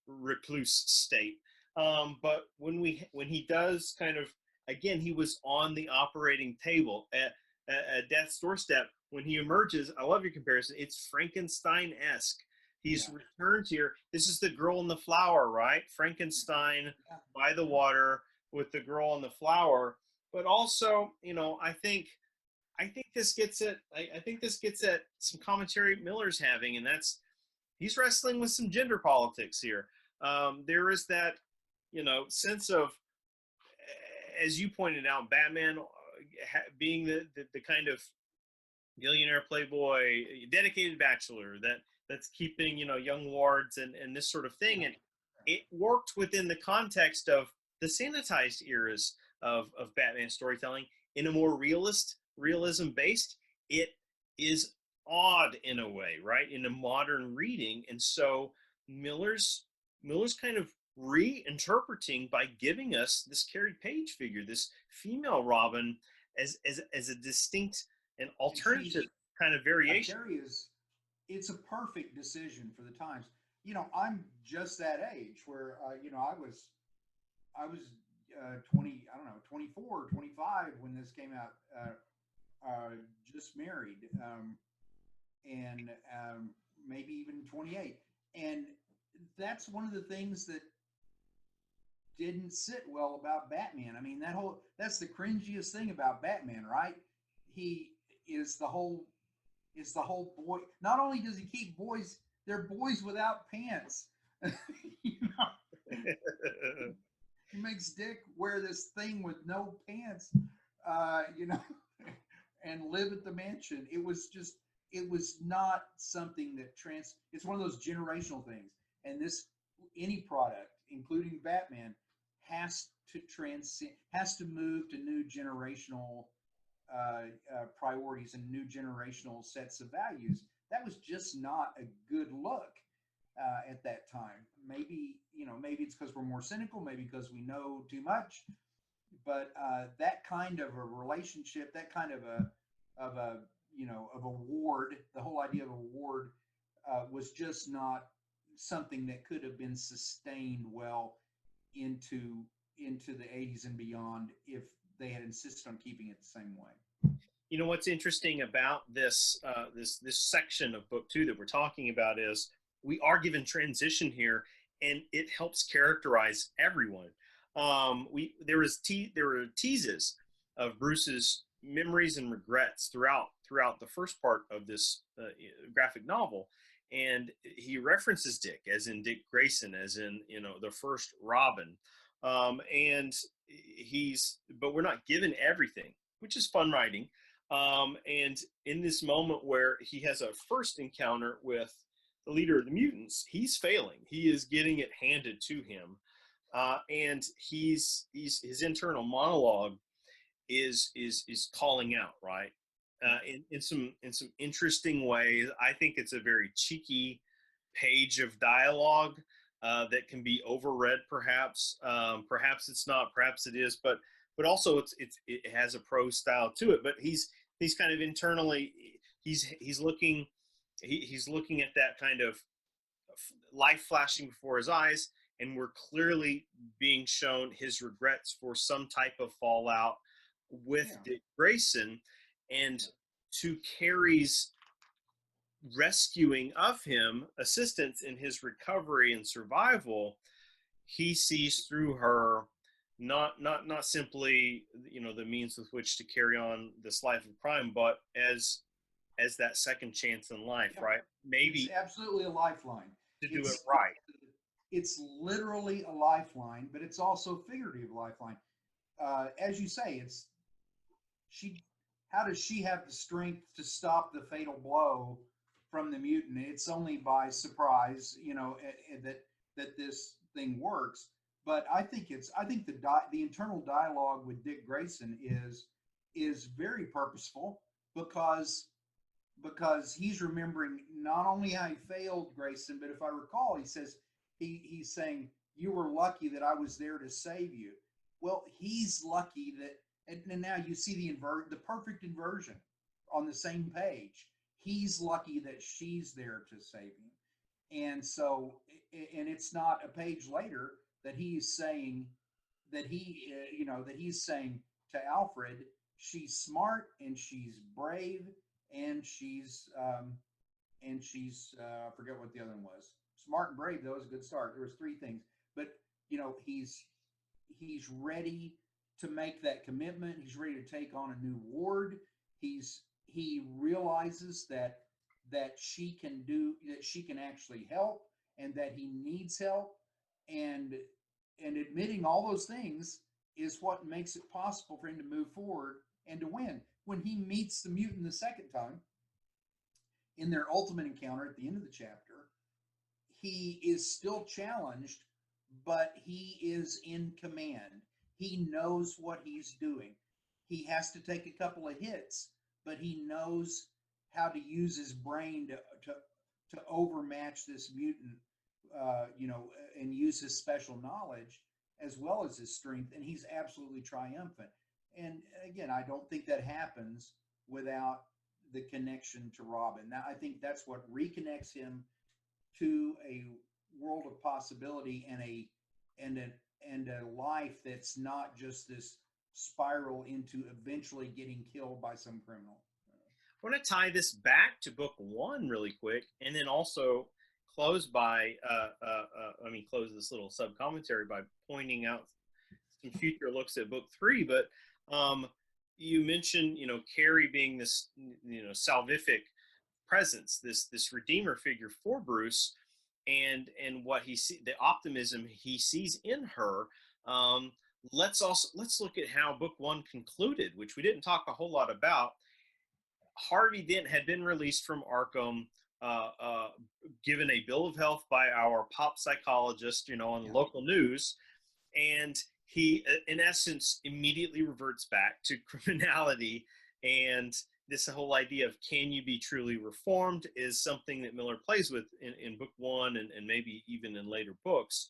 recluse state. But when he does kind of, again, he was on the operating table at death's doorstep. When he emerges, I love your comparison. It's Frankenstein-esque. He's returned here. This is the girl in the flower, right? Frankenstein by the water with the girl in the flower. But also, I think this gets at some commentary Miller's having, and that's he's wrestling with some gender politics here. There is that, sense of, as you pointed out, Batman being the kind of billionaire playboy, dedicated bachelor that's keeping, young wards and this sort of thing. And it worked within the context of the sanitized eras of Batman storytelling. In a more realism based, it is odd in a way, right? In a modern reading. And so Miller's kind of reinterpreting by giving us this Carrie Page figure, this female Robin, as a distinct and alternative kind of variation. Carrie it's a perfect decision for the times. I'm just that age where I was 20, I don't know, 24, 25 when this came out, just married, and maybe even 28. And that's one of the things that didn't sit well about Batman. I mean, that's the cringiest thing about Batman, right? He is the whole boy. Not only does he keep boys, they're boys without pants. He makes Dick wear this thing with no pants, and live at the mansion. It was not something that it's one of those generational things. And any product, including Batman, has to move to new generational priorities and new generational sets of values. That was just not a good look at that time. Maybe it's because we're more cynical, maybe because we know too much, but that kind of a relationship, that kind of a ward, the whole idea of a ward was just not something that could have been sustained well into the 80s and beyond if they had insisted on keeping it the same way. What's interesting about this section of book 2 that we're talking about is we are given transition here, and it helps characterize everyone. There were teases of Bruce's memories and regrets throughout the first part of this graphic novel, and he references Dick as in Dick Grayson, as in the first Robin, but we're not given everything, which is fun writing. And in this moment where he has a first encounter with the leader of the mutants, he's failing. He is getting it handed to him, and his internal monologue is calling out, right? In some interesting ways. I think it's a very cheeky page of dialogue that can be overread, perhaps. Perhaps it's not. Perhaps it is. But also it has a prose style to it. But he's kind of internally. he's looking he's looking at that kind of life flashing before his eyes, and we're clearly being shown his regrets for some type of fallout with Yeah. Dick Grayson, and to Carrie's rescuing of him, assistance in his recovery and survival, he sees through her not simply, you know, the means with which to carry on this life of crime, but as that second chance in life, Yeah. right? It's Maybe absolutely a lifeline. to do it It's right. it's literally a lifeline, but it's also figurative lifeline. As you say, it's she. How does she have the strength to stop the fatal blow from the mutant? It's only by surprise, you know, that this thing works. But I think the internal dialogue with Dick Grayson is very purposeful because he's remembering not only how he failed Grayson, but if I recall, he says he's saying you were lucky that I was there to save you. Well, he's lucky that, and now you see the perfect inversion on the same page. He's lucky that she's there to save him, and so and it's not a page later that he's saying that he's saying to Alfred, she's smart and she's brave and she's I forget what the other one was. Smart and brave. That was a good start. There was three things, but you know he's ready to make that commitment. He's ready to take on a new ward. He realizes that she can actually help and that he needs help, and admitting all those things is what makes it possible for him to move forward and to win. When he meets the mutant the second time in their ultimate encounter at the end of the chapter, he is still challenged, but he is in command. He knows what he's doing. He has to take a couple of hits, but he knows how to use his brain to overmatch this mutant, and use his special knowledge as well as his strength, and he's absolutely triumphant. And again, I don't think that happens without the connection to Robin. Now, I think that's what reconnects him to a world of possibility and a and a life that's not just this spiral into eventually getting killed by some criminal. I want to tie this back to book one really quick, and then also close by, close this little sub commentary by pointing out some future looks at book three. But you mentioned, you know, Carrie being this, you know, salvific presence, this redeemer figure for Bruce, and what he see, the optimism he sees in her. Let's look at how book one concluded, which we didn't talk a whole lot about. Harvey Dent had been released from Arkham, uh, uh, given a bill of health by our pop psychologist, you know, on the local news, and he, in essence, immediately reverts back to criminality. And this whole idea of can you be truly reformed is something that Miller plays with in book one, and maybe even in later books.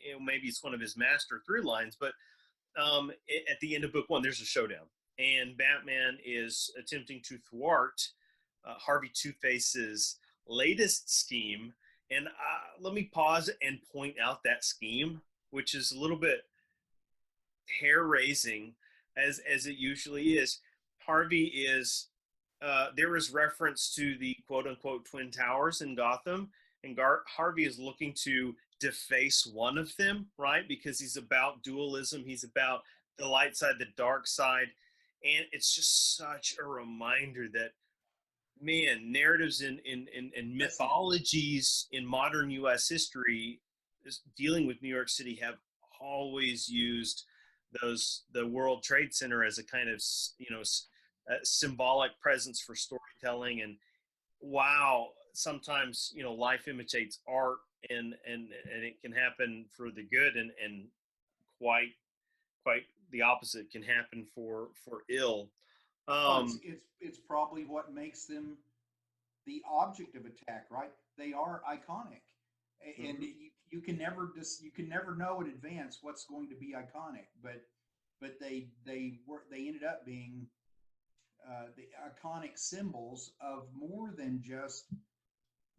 You know, maybe it's one of his master through lines, but at the end of book one, there's a showdown, and Batman is attempting to thwart Harvey Two-Face's latest scheme. And let me pause and point out that scheme, which is a little bit hair-raising, as it usually is. Harvey is there is reference to the quote-unquote Twin Towers in Gotham, and Harvey is looking to deface one of them, right? Because he's about dualism, he's about the light side, the dark side, and it's just such a reminder that, man, narratives in mythologies in modern U.S. history dealing with New York City have always used the World Trade Center as a kind of, you know, symbolic presence for storytelling. And wow, sometimes, you know, life imitates art, and it can happen for the good, and quite the opposite can happen for ill. It's probably what makes them the object of attack, right? They are iconic, and you can never know in advance what's going to be iconic, but they ended up being the iconic symbols of more than just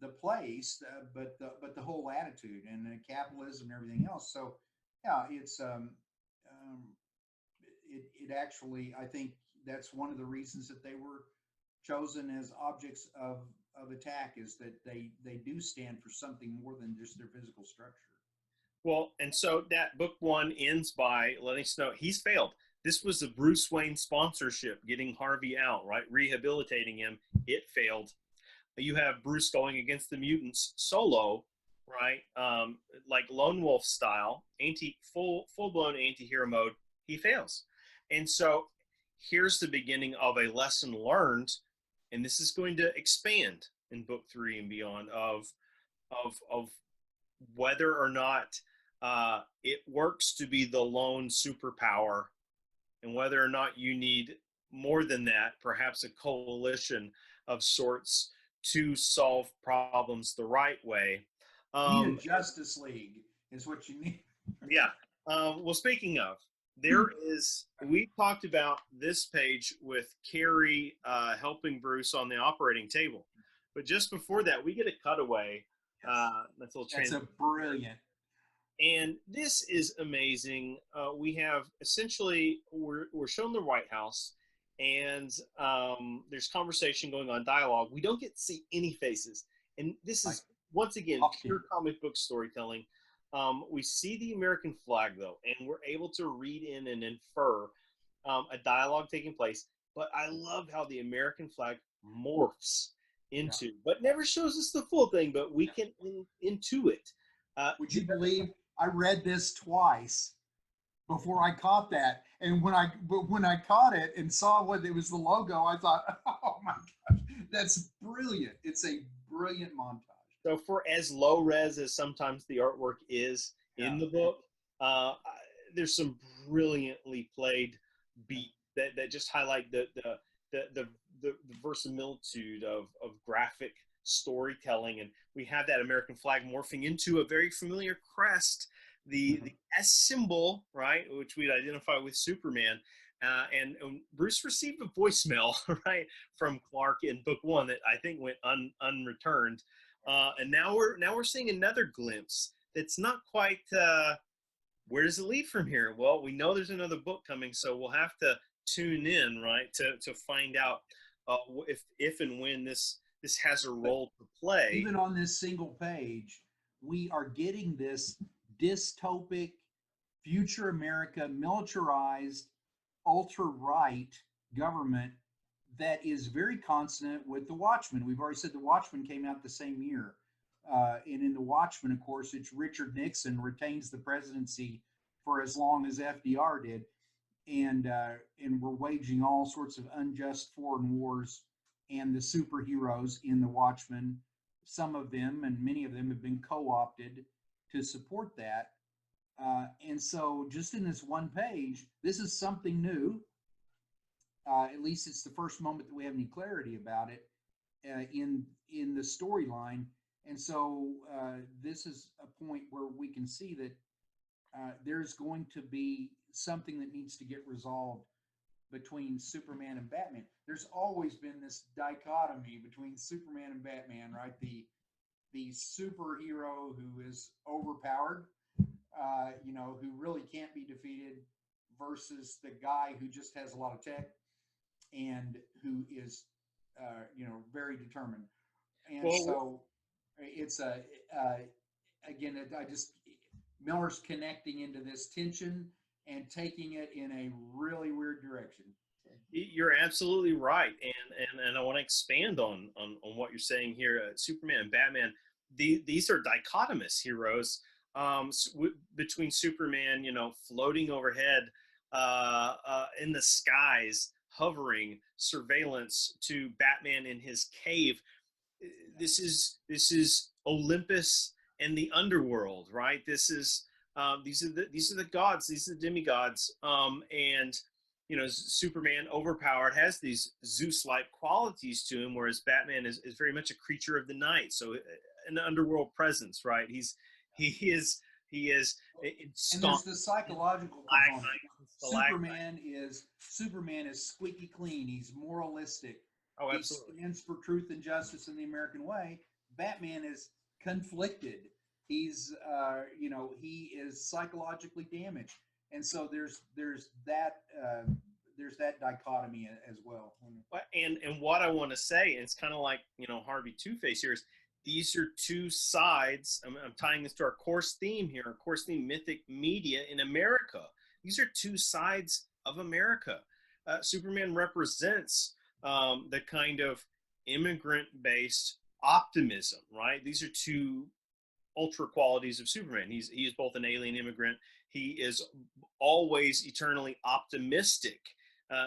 the place, but the whole attitude and capitalism and everything else. So yeah, um, it actually, I think that's one of the reasons that they were chosen as objects of attack, is that they do stand for something more than just their physical structure. Well, and so that book one ends by letting us know he's failed. This was the Bruce Wayne sponsorship getting Harvey out, right? Rehabilitating him. It failed. You have Bruce going against the mutants solo, right? Like Lone Wolf style, full blown anti-hero mode. He fails, and so here's the beginning of a lesson learned, and this is going to expand in book three and beyond of whether or not it works to be the lone superpower, and whether or not you need more than that, perhaps a coalition of sorts to solve problems the right way. You need a Justice League is what you need. Yeah. Well, speaking of, there is, we talked about this page with Carrie helping Bruce on the operating table. But just before that, we get a cutaway. That's a little That's a brilliant. And this is amazing. We have essentially, we're shown the White House, and there's conversation going on, dialogue. We don't get to see any faces. And this is, once again, pure comic book storytelling. We see the American flag, though, and we're able to read in and infer a dialogue taking place. But I love how the American flag morphs into, but never shows us the full thing, but we can intuit. Would you believe I read this twice before I caught that? And when I caught it and saw what it was, the logo, I thought, oh my gosh, that's brilliant. It's a brilliant montage. So for as low res as sometimes the artwork is in the book, there's some brilliantly played beat that just highlight the verisimilitude of graphic storytelling. And we have that American flag morphing into a very familiar crest, the S symbol, right, which we'd identify with Superman. And Bruce received a voicemail, right, from Clark in book one that I think went unreturned. And now we're seeing another glimpse that's not quite where does it lead from here? Well, we know there's another book coming, so we'll have to tune in, right, to find out if and when this has a role to play. Even on this single page, we are getting this dystopic future America, militarized, ultra-right government that is very consonant with The Watchmen. We've already said The Watchmen came out the same year. And in The Watchmen, of course, it's Richard Nixon retains the presidency for as long as FDR did. And we're waging all sorts of unjust foreign wars. And the superheroes in The Watchmen, some of them and many of them have been co-opted to support that. And so just in this one page, this is something new. At least it's the first moment that we have any clarity about it in the storyline. And so this is a point where we can see that there's going to be something that needs to get resolved between Superman and Batman. There's always been this dichotomy between Superman and Batman, right? The superhero who is overpowered, who really can't be defeated, versus the guy who just has a lot of tech and who is, very determined. And so it's Miller's connecting into this tension and taking it in a really weird direction. You're absolutely right, and I want to expand on what you're saying here. Superman and Batman, these are dichotomous heroes. Between Superman, floating overhead in the skies, hovering, surveillance, to Batman in his cave. This is Olympus and the underworld, right? These are the gods, these are the demigods, and Superman, overpowered, has these Zeus-like qualities to him, whereas Batman is very much a creature of the night, so an underworld presence, right? He is He is And there's staunch. the psychological component. Superman is squeaky clean. He's moralistic. Oh, He absolutely. stands for truth and justice in the American way. Batman is conflicted. He's he is psychologically damaged, and so there's that dichotomy as well. And what I want to say, and it's kind of like Harvey Two-Face here, is these are two sides. I'm tying this to our course theme here, our course theme, mythic media in America. These are two sides of America. Superman represents the kind of immigrant-based optimism, right? These are two ultra qualities of Superman. He is both an alien immigrant. He is always eternally optimistic.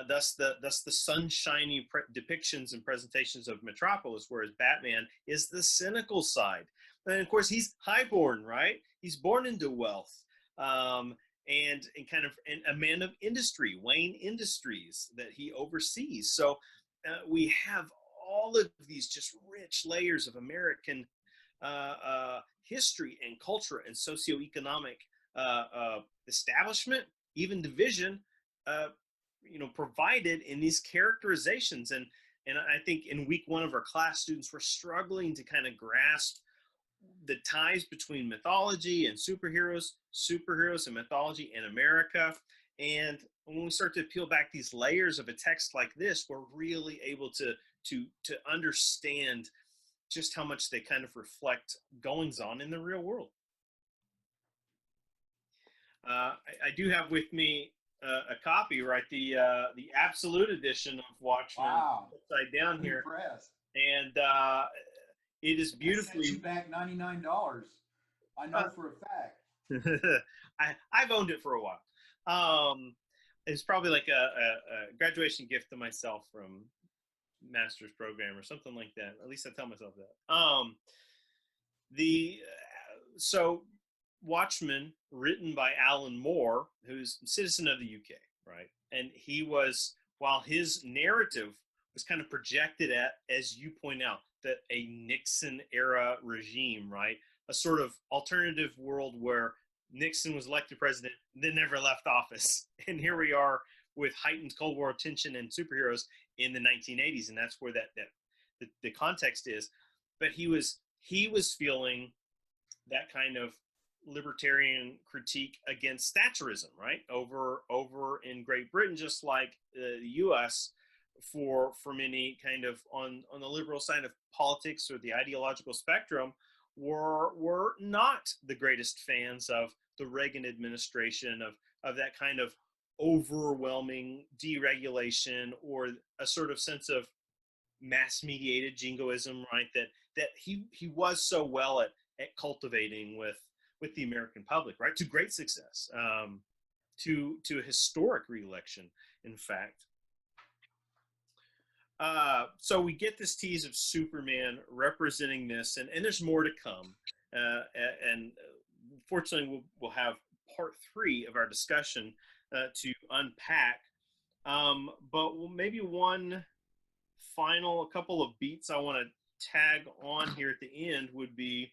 Thus the sunshiny depictions and presentations of Metropolis, whereas Batman is the cynical side. And of course, he's highborn, right? He's born into wealth, and kind of a man of industry, Wayne Industries, that he oversees. So we have all of these just rich layers of American history and culture and socioeconomic establishment, even division, provided in these characterizations. And I think in week one of our class, students were struggling to kind of grasp the ties between mythology and superheroes and mythology in America. And when we start to peel back these layers of a text like this, we're really able to understand just how much they kind of reflect goings on in the real world. I do have with me a copy, right? The absolute edition of Watchmen. Wow. Upside down here. Impressed. And it is beautifully. I sent you back $99. I know for a fact. I've owned it for a while. It's probably like a graduation gift to myself from master's program or something like that. At least I tell myself that. So Watchmen, written by Alan Moore, who's a citizen of the UK, right? And he was, while his narrative was kind of projected at, as you point out, that a Nixon era regime, right? A sort of alternative world where Nixon was elected president, then never left office. And here we are with heightened Cold War tension and superheroes in the 1980s. And that's where the context is. But he was feeling that kind of libertarian critique against Thatcherism, right? Over in Great Britain, just like the US, for many kind of on the liberal side of politics or the ideological spectrum, were not the greatest fans of the Reagan administration, of that kind of overwhelming deregulation, or a sort of sense of mass mediated jingoism, right? That he was so well at cultivating with the American public, right? To great success, to a historic re-election, in fact. So we get this tease of Superman representing this, and there's more to come. And fortunately, we'll have part 3 of our discussion to unpack. But maybe one final, a couple of beats I want to tag on here at the end would be,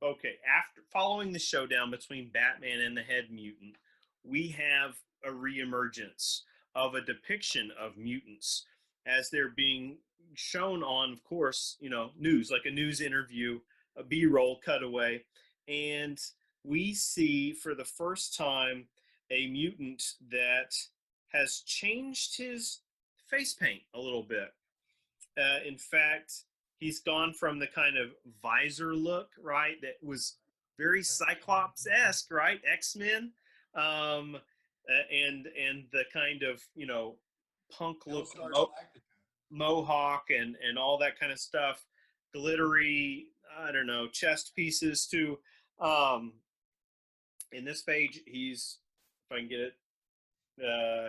okay, after following the showdown between Batman and the Head Mutant, we have a reemergence of a depiction of mutants as they're being shown on, of course, news, like a news interview, a B-roll cutaway, and we see for the first time a mutant that has changed his face paint a little bit. In fact, he's gone from the kind of visor look, right, that was very Cyclops-esque, right, X-Men, and the kind of punk look, mohawk and all that kind of stuff, glittery, I don't know, chest pieces too. In this page, he's, if I can get it,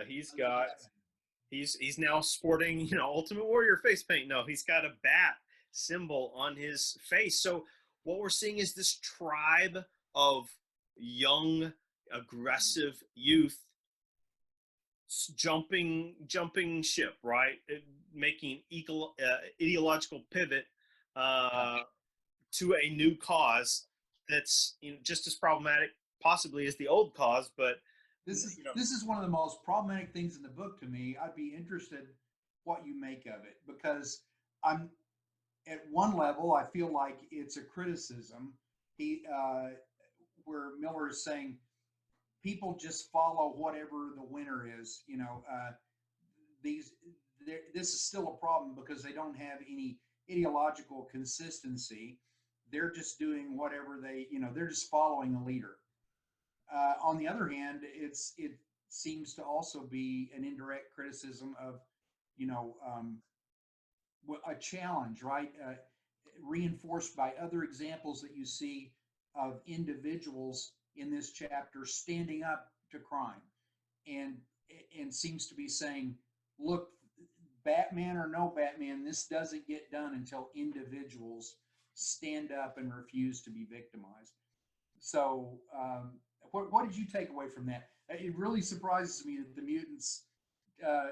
he's now sporting Ultimate Warrior face paint. No, he's got a bat symbol on his face. So what we're seeing is this tribe of young, aggressive youth jumping ship, right? Making ideological pivot, to a new cause that's, just as problematic possibly as the old cause, but this is one of the most problematic things in the book to me. I'd be interested what you make of it, because I'm at one level I feel like it's a criticism. He Where Miller is saying people just follow whatever the winner is. These this is still a problem because they don't have any ideological consistency. They're just doing whatever they're just following a leader. On the other hand, it seems to also be an indirect criticism of, you know, um, a challenge, right? Reinforced by other examples that you see of individuals in this chapter standing up to crime, and seems to be saying, look, Batman or no Batman, this doesn't get done until individuals stand up and refuse to be victimized. So, what did you take away from that? It really surprises me that the mutants uh,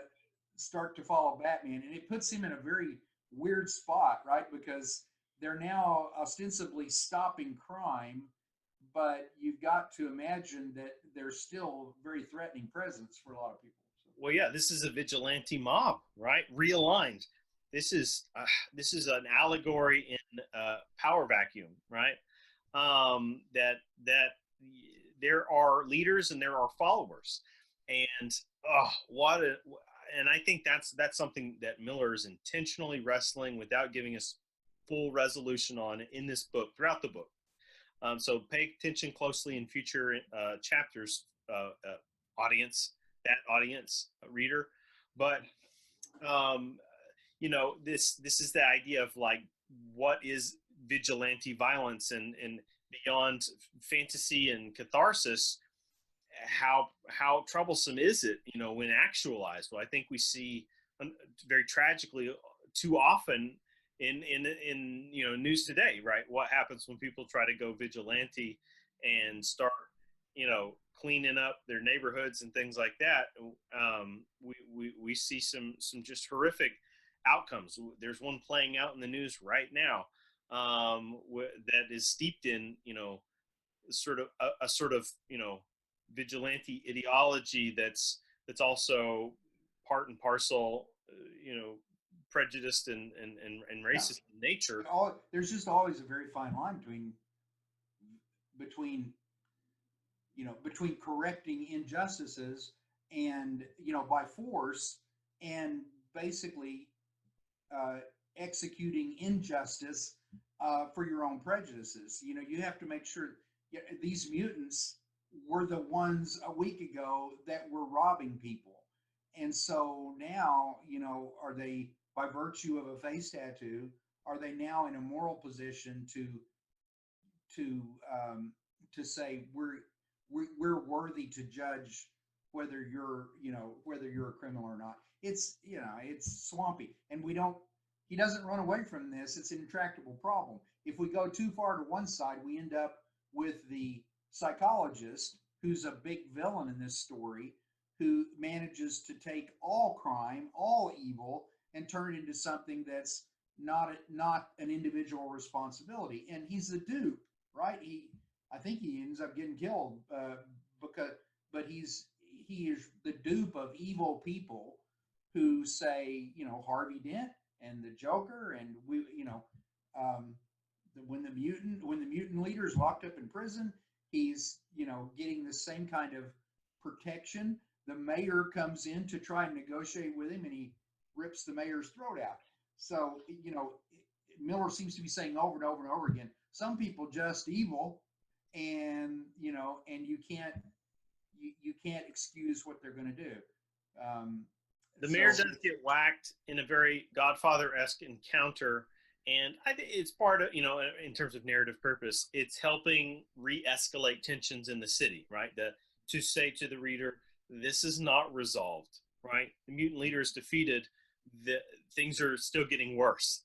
start to follow Batman, and it puts him in a very weird spot, right? Because they're now ostensibly stopping crime, but you've got to imagine that they're still a very threatening presence for a lot of people. well, yeah, this is a vigilante mob, right? Realigned. This is an allegory in power vacuum, right? That there are leaders and there are followers, and and I think that's something that Miller is intentionally wrestling without giving us full resolution on in this book, throughout the book. So pay attention closely in future chapters, audience, reader. But this is the idea of like, what is vigilante violence, and beyond fantasy and catharsis, how troublesome is it, when actualized? Well, I think we see very tragically too often in news today, right? What happens when people try to go vigilante and start cleaning up their neighborhoods and things like that. We see some just horrific outcomes. There's one playing out in the news right now that is steeped in sort of a sort of vigilante ideology that's also part and parcel prejudiced and racist in nature. There's just always a very fine line between between correcting injustices and by force, and basically executing injustice for your own prejudices. You have to make sure these mutants were the ones a week ago that were robbing people, and so now are they, by virtue of a face tattoo, are they now in a moral position to say we're worthy to judge whether you're a criminal or not? It's swampy, and he doesn't run away from this. It's an intractable problem. If we go too far to one side, we end up with the psychologist, who's a big villain in this story, who manages to take all crime, all evil, and turn it into something that's not an individual responsibility. And he's the dupe, right? I think he ends up getting killed but he is the dupe of evil people who say, Harvey Dent and the Joker, and when the mutant leader is locked up in prison, he's getting the same kind of protection. The mayor comes in to try and negotiate with him, and he rips the mayor's throat out. So Miller seems to be saying over and over and over again, some people just evil, and you can't excuse what they're going to do. The mayor does get whacked in a very Godfather-esque encounter, and I think it's part of, in terms of narrative purpose, it's helping re-escalate tensions in the city, right? To say to the reader, this is not resolved, right? The mutant leader is defeated. Things are still getting worse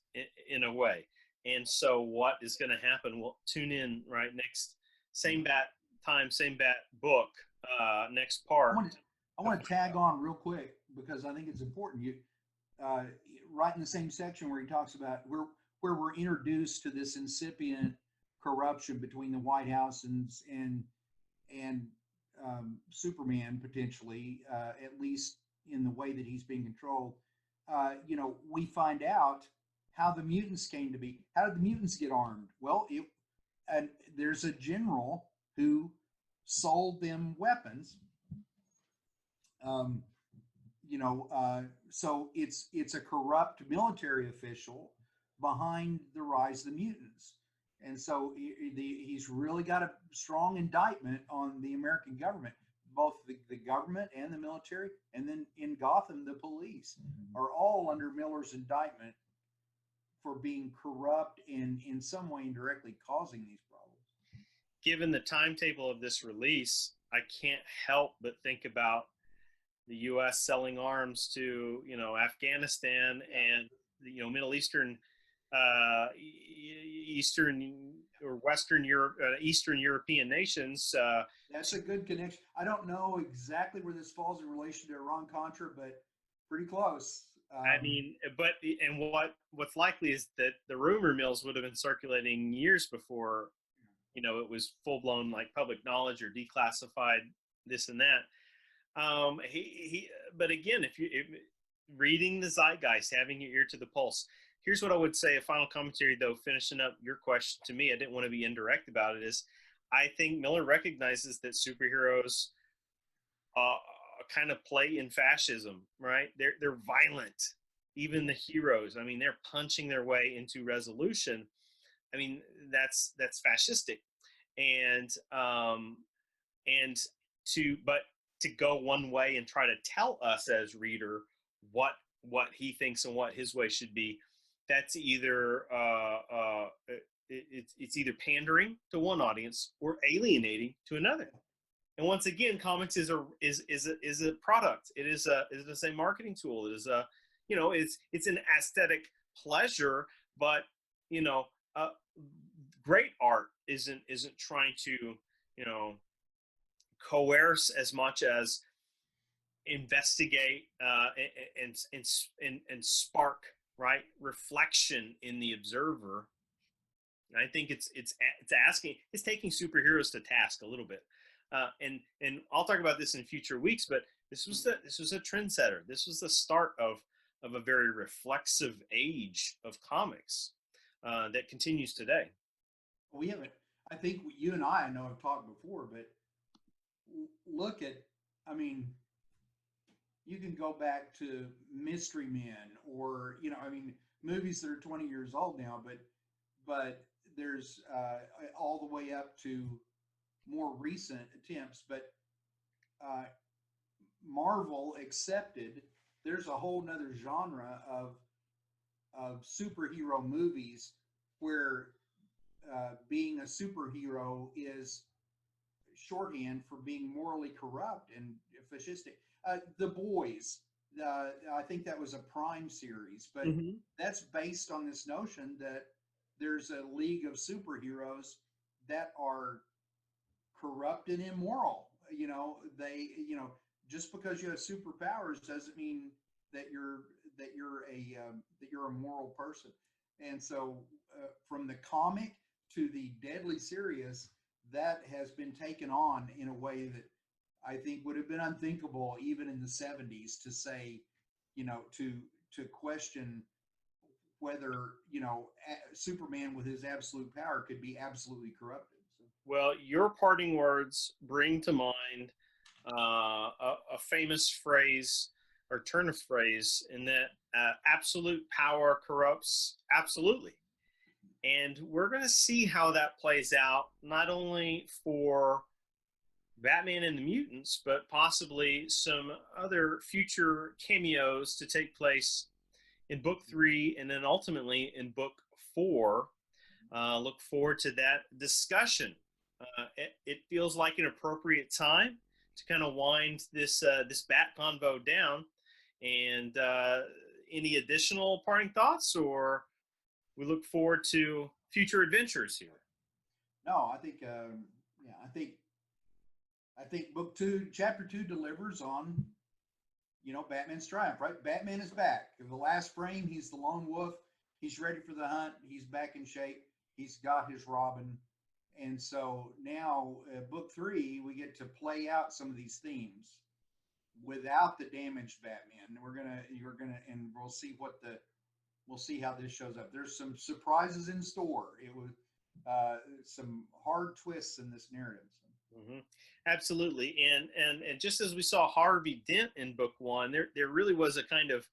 in a way. And so what is going to happen? We'll tune in, right? Next, same bat time, same bat book, next part. I want to tag on real quick because I think it's important. You right in the same section where he talks about where where we're introduced to this incipient corruption between the White House and Superman potentially, at least in the way that he's being controlled. We find out how the mutants came to be. How did the mutants get armed? Well, there's a general who sold them weapons. So it's a corrupt military official behind the rise of the mutants. And so he's really got a strong indictment on the American government, both the government and the military, and then in Gotham, the police are all under Miller's indictment for being corrupt and in some way indirectly causing these problems. Given the timetable of this release, I can't help but think about the U.S. selling arms to, Afghanistan and, Middle Eastern, Eastern or Western Europe, Eastern European nations. That's a good connection. I don't know exactly where this falls in relation to Iran-Contra, but pretty close. What's likely is that the rumor mills would have been circulating years before, it was full-blown like public knowledge or declassified this and that. But again, if reading the zeitgeist, having your ear to the pulse, here's what I would say. A final commentary, though, finishing up your question to me, I didn't want to be indirect about it, is I think Miller recognizes that superheroes kind of play in fascism, right? They're violent. Even the heroes, they're punching their way into resolution. That's fascistic. But to go one way and try to tell us as reader what he thinks and what his way should be, that's either it's either pandering to one audience or alienating to another. And once again, comics is a product. It is a marketing tool. It is it's an aesthetic pleasure, but great art isn't trying to coerce as much as investigate and spark, right, reflection in the observer. And I think it's taking superheroes to task a little bit, and I'll talk about this in future weeks. But this was a trendsetter. This was the start of a very reflexive age of comics that continues today. We haven't. I think you and I know have talked before, but look at. You can go back to Mystery Men, or movies that are 20 years old now, but there's all the way up to more recent attempts. But Marvel accepted there's a whole nother genre of superhero movies where being a superhero is shorthand for being morally corrupt and fascistic. The Boys, I think that was a Prime series, but that's based on this notion that there's a league of superheroes that are corrupt and immoral. Just because you have superpowers doesn't mean that you're a moral person. And so, from the comic to the deadly serious, that has been taken on in a way that I think would have been unthinkable even in the 70s to say, to question whether, Superman with his absolute power could be absolutely corrupted. So. Well, your parting words bring to mind a famous phrase or turn of phrase in that absolute power corrupts absolutely. And we're going to see how that plays out, not only for Batman and the Mutants, but possibly some other future cameos to take place in Book 3 and then ultimately in Book 4. Look forward to that discussion. It feels like an appropriate time to kind of wind this Bat convo down. And any additional parting thoughts, or we look forward to future adventures here? No, I think I think Book 2, Chapter 2 delivers on, Batman's triumph, right? Batman is back. In the last frame, he's the lone wolf. He's ready for the hunt. He's back in shape. He's got his Robin. And so now, book 3, we get to play out some of these themes without the damaged Batman. And we'll see how this shows up. There's some surprises in store. It was some hard twists in this narrative. Mm-hmm. Absolutely, and just as we saw Harvey Dent in book 1, there really was a kind of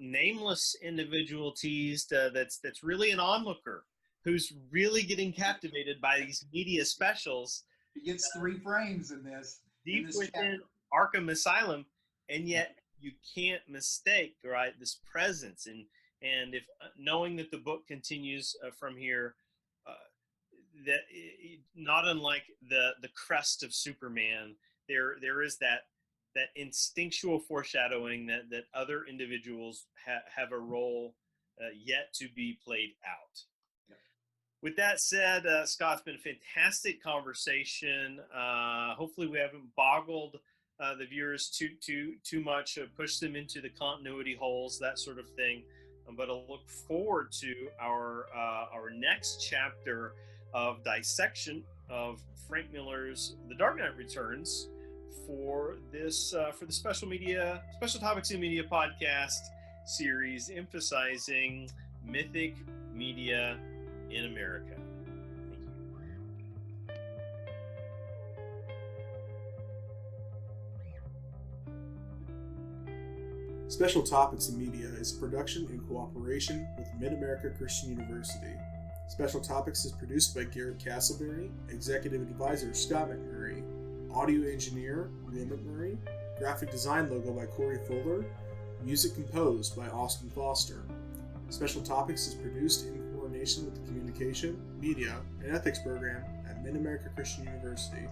nameless individual teased that's really an onlooker who's really getting captivated by these media specials. He gets 3 frames in this. Deep within Arkham Asylum, and yet you can't mistake, right, this presence. And if knowing that the book continues from here, that not unlike the crest of Superman, there is that instinctual foreshadowing that other individuals have a role yet to be played out. Yep. With that said, Scott, it's been a fantastic conversation. Hopefully we haven't boggled the viewers too much, pushed them into the continuity holes, that sort of thing. But I'll look forward to our next chapter of dissection of Frank Miller's The Dark Knight Returns for this for the Special Topics in Media podcast series emphasizing mythic media in America. Thank you. Special Topics in Media is a production in cooperation with Mid-America Christian University. Special Topics is produced by Garrett Castleberry, Executive Advisor Scott McMurray, Audio Engineer Will McMurray, Graphic Design Logo by Corey Fuller, Music composed by Austin Foster. Special Topics is produced in coordination with the Communication, Media, and Ethics program at Mid-America Christian University.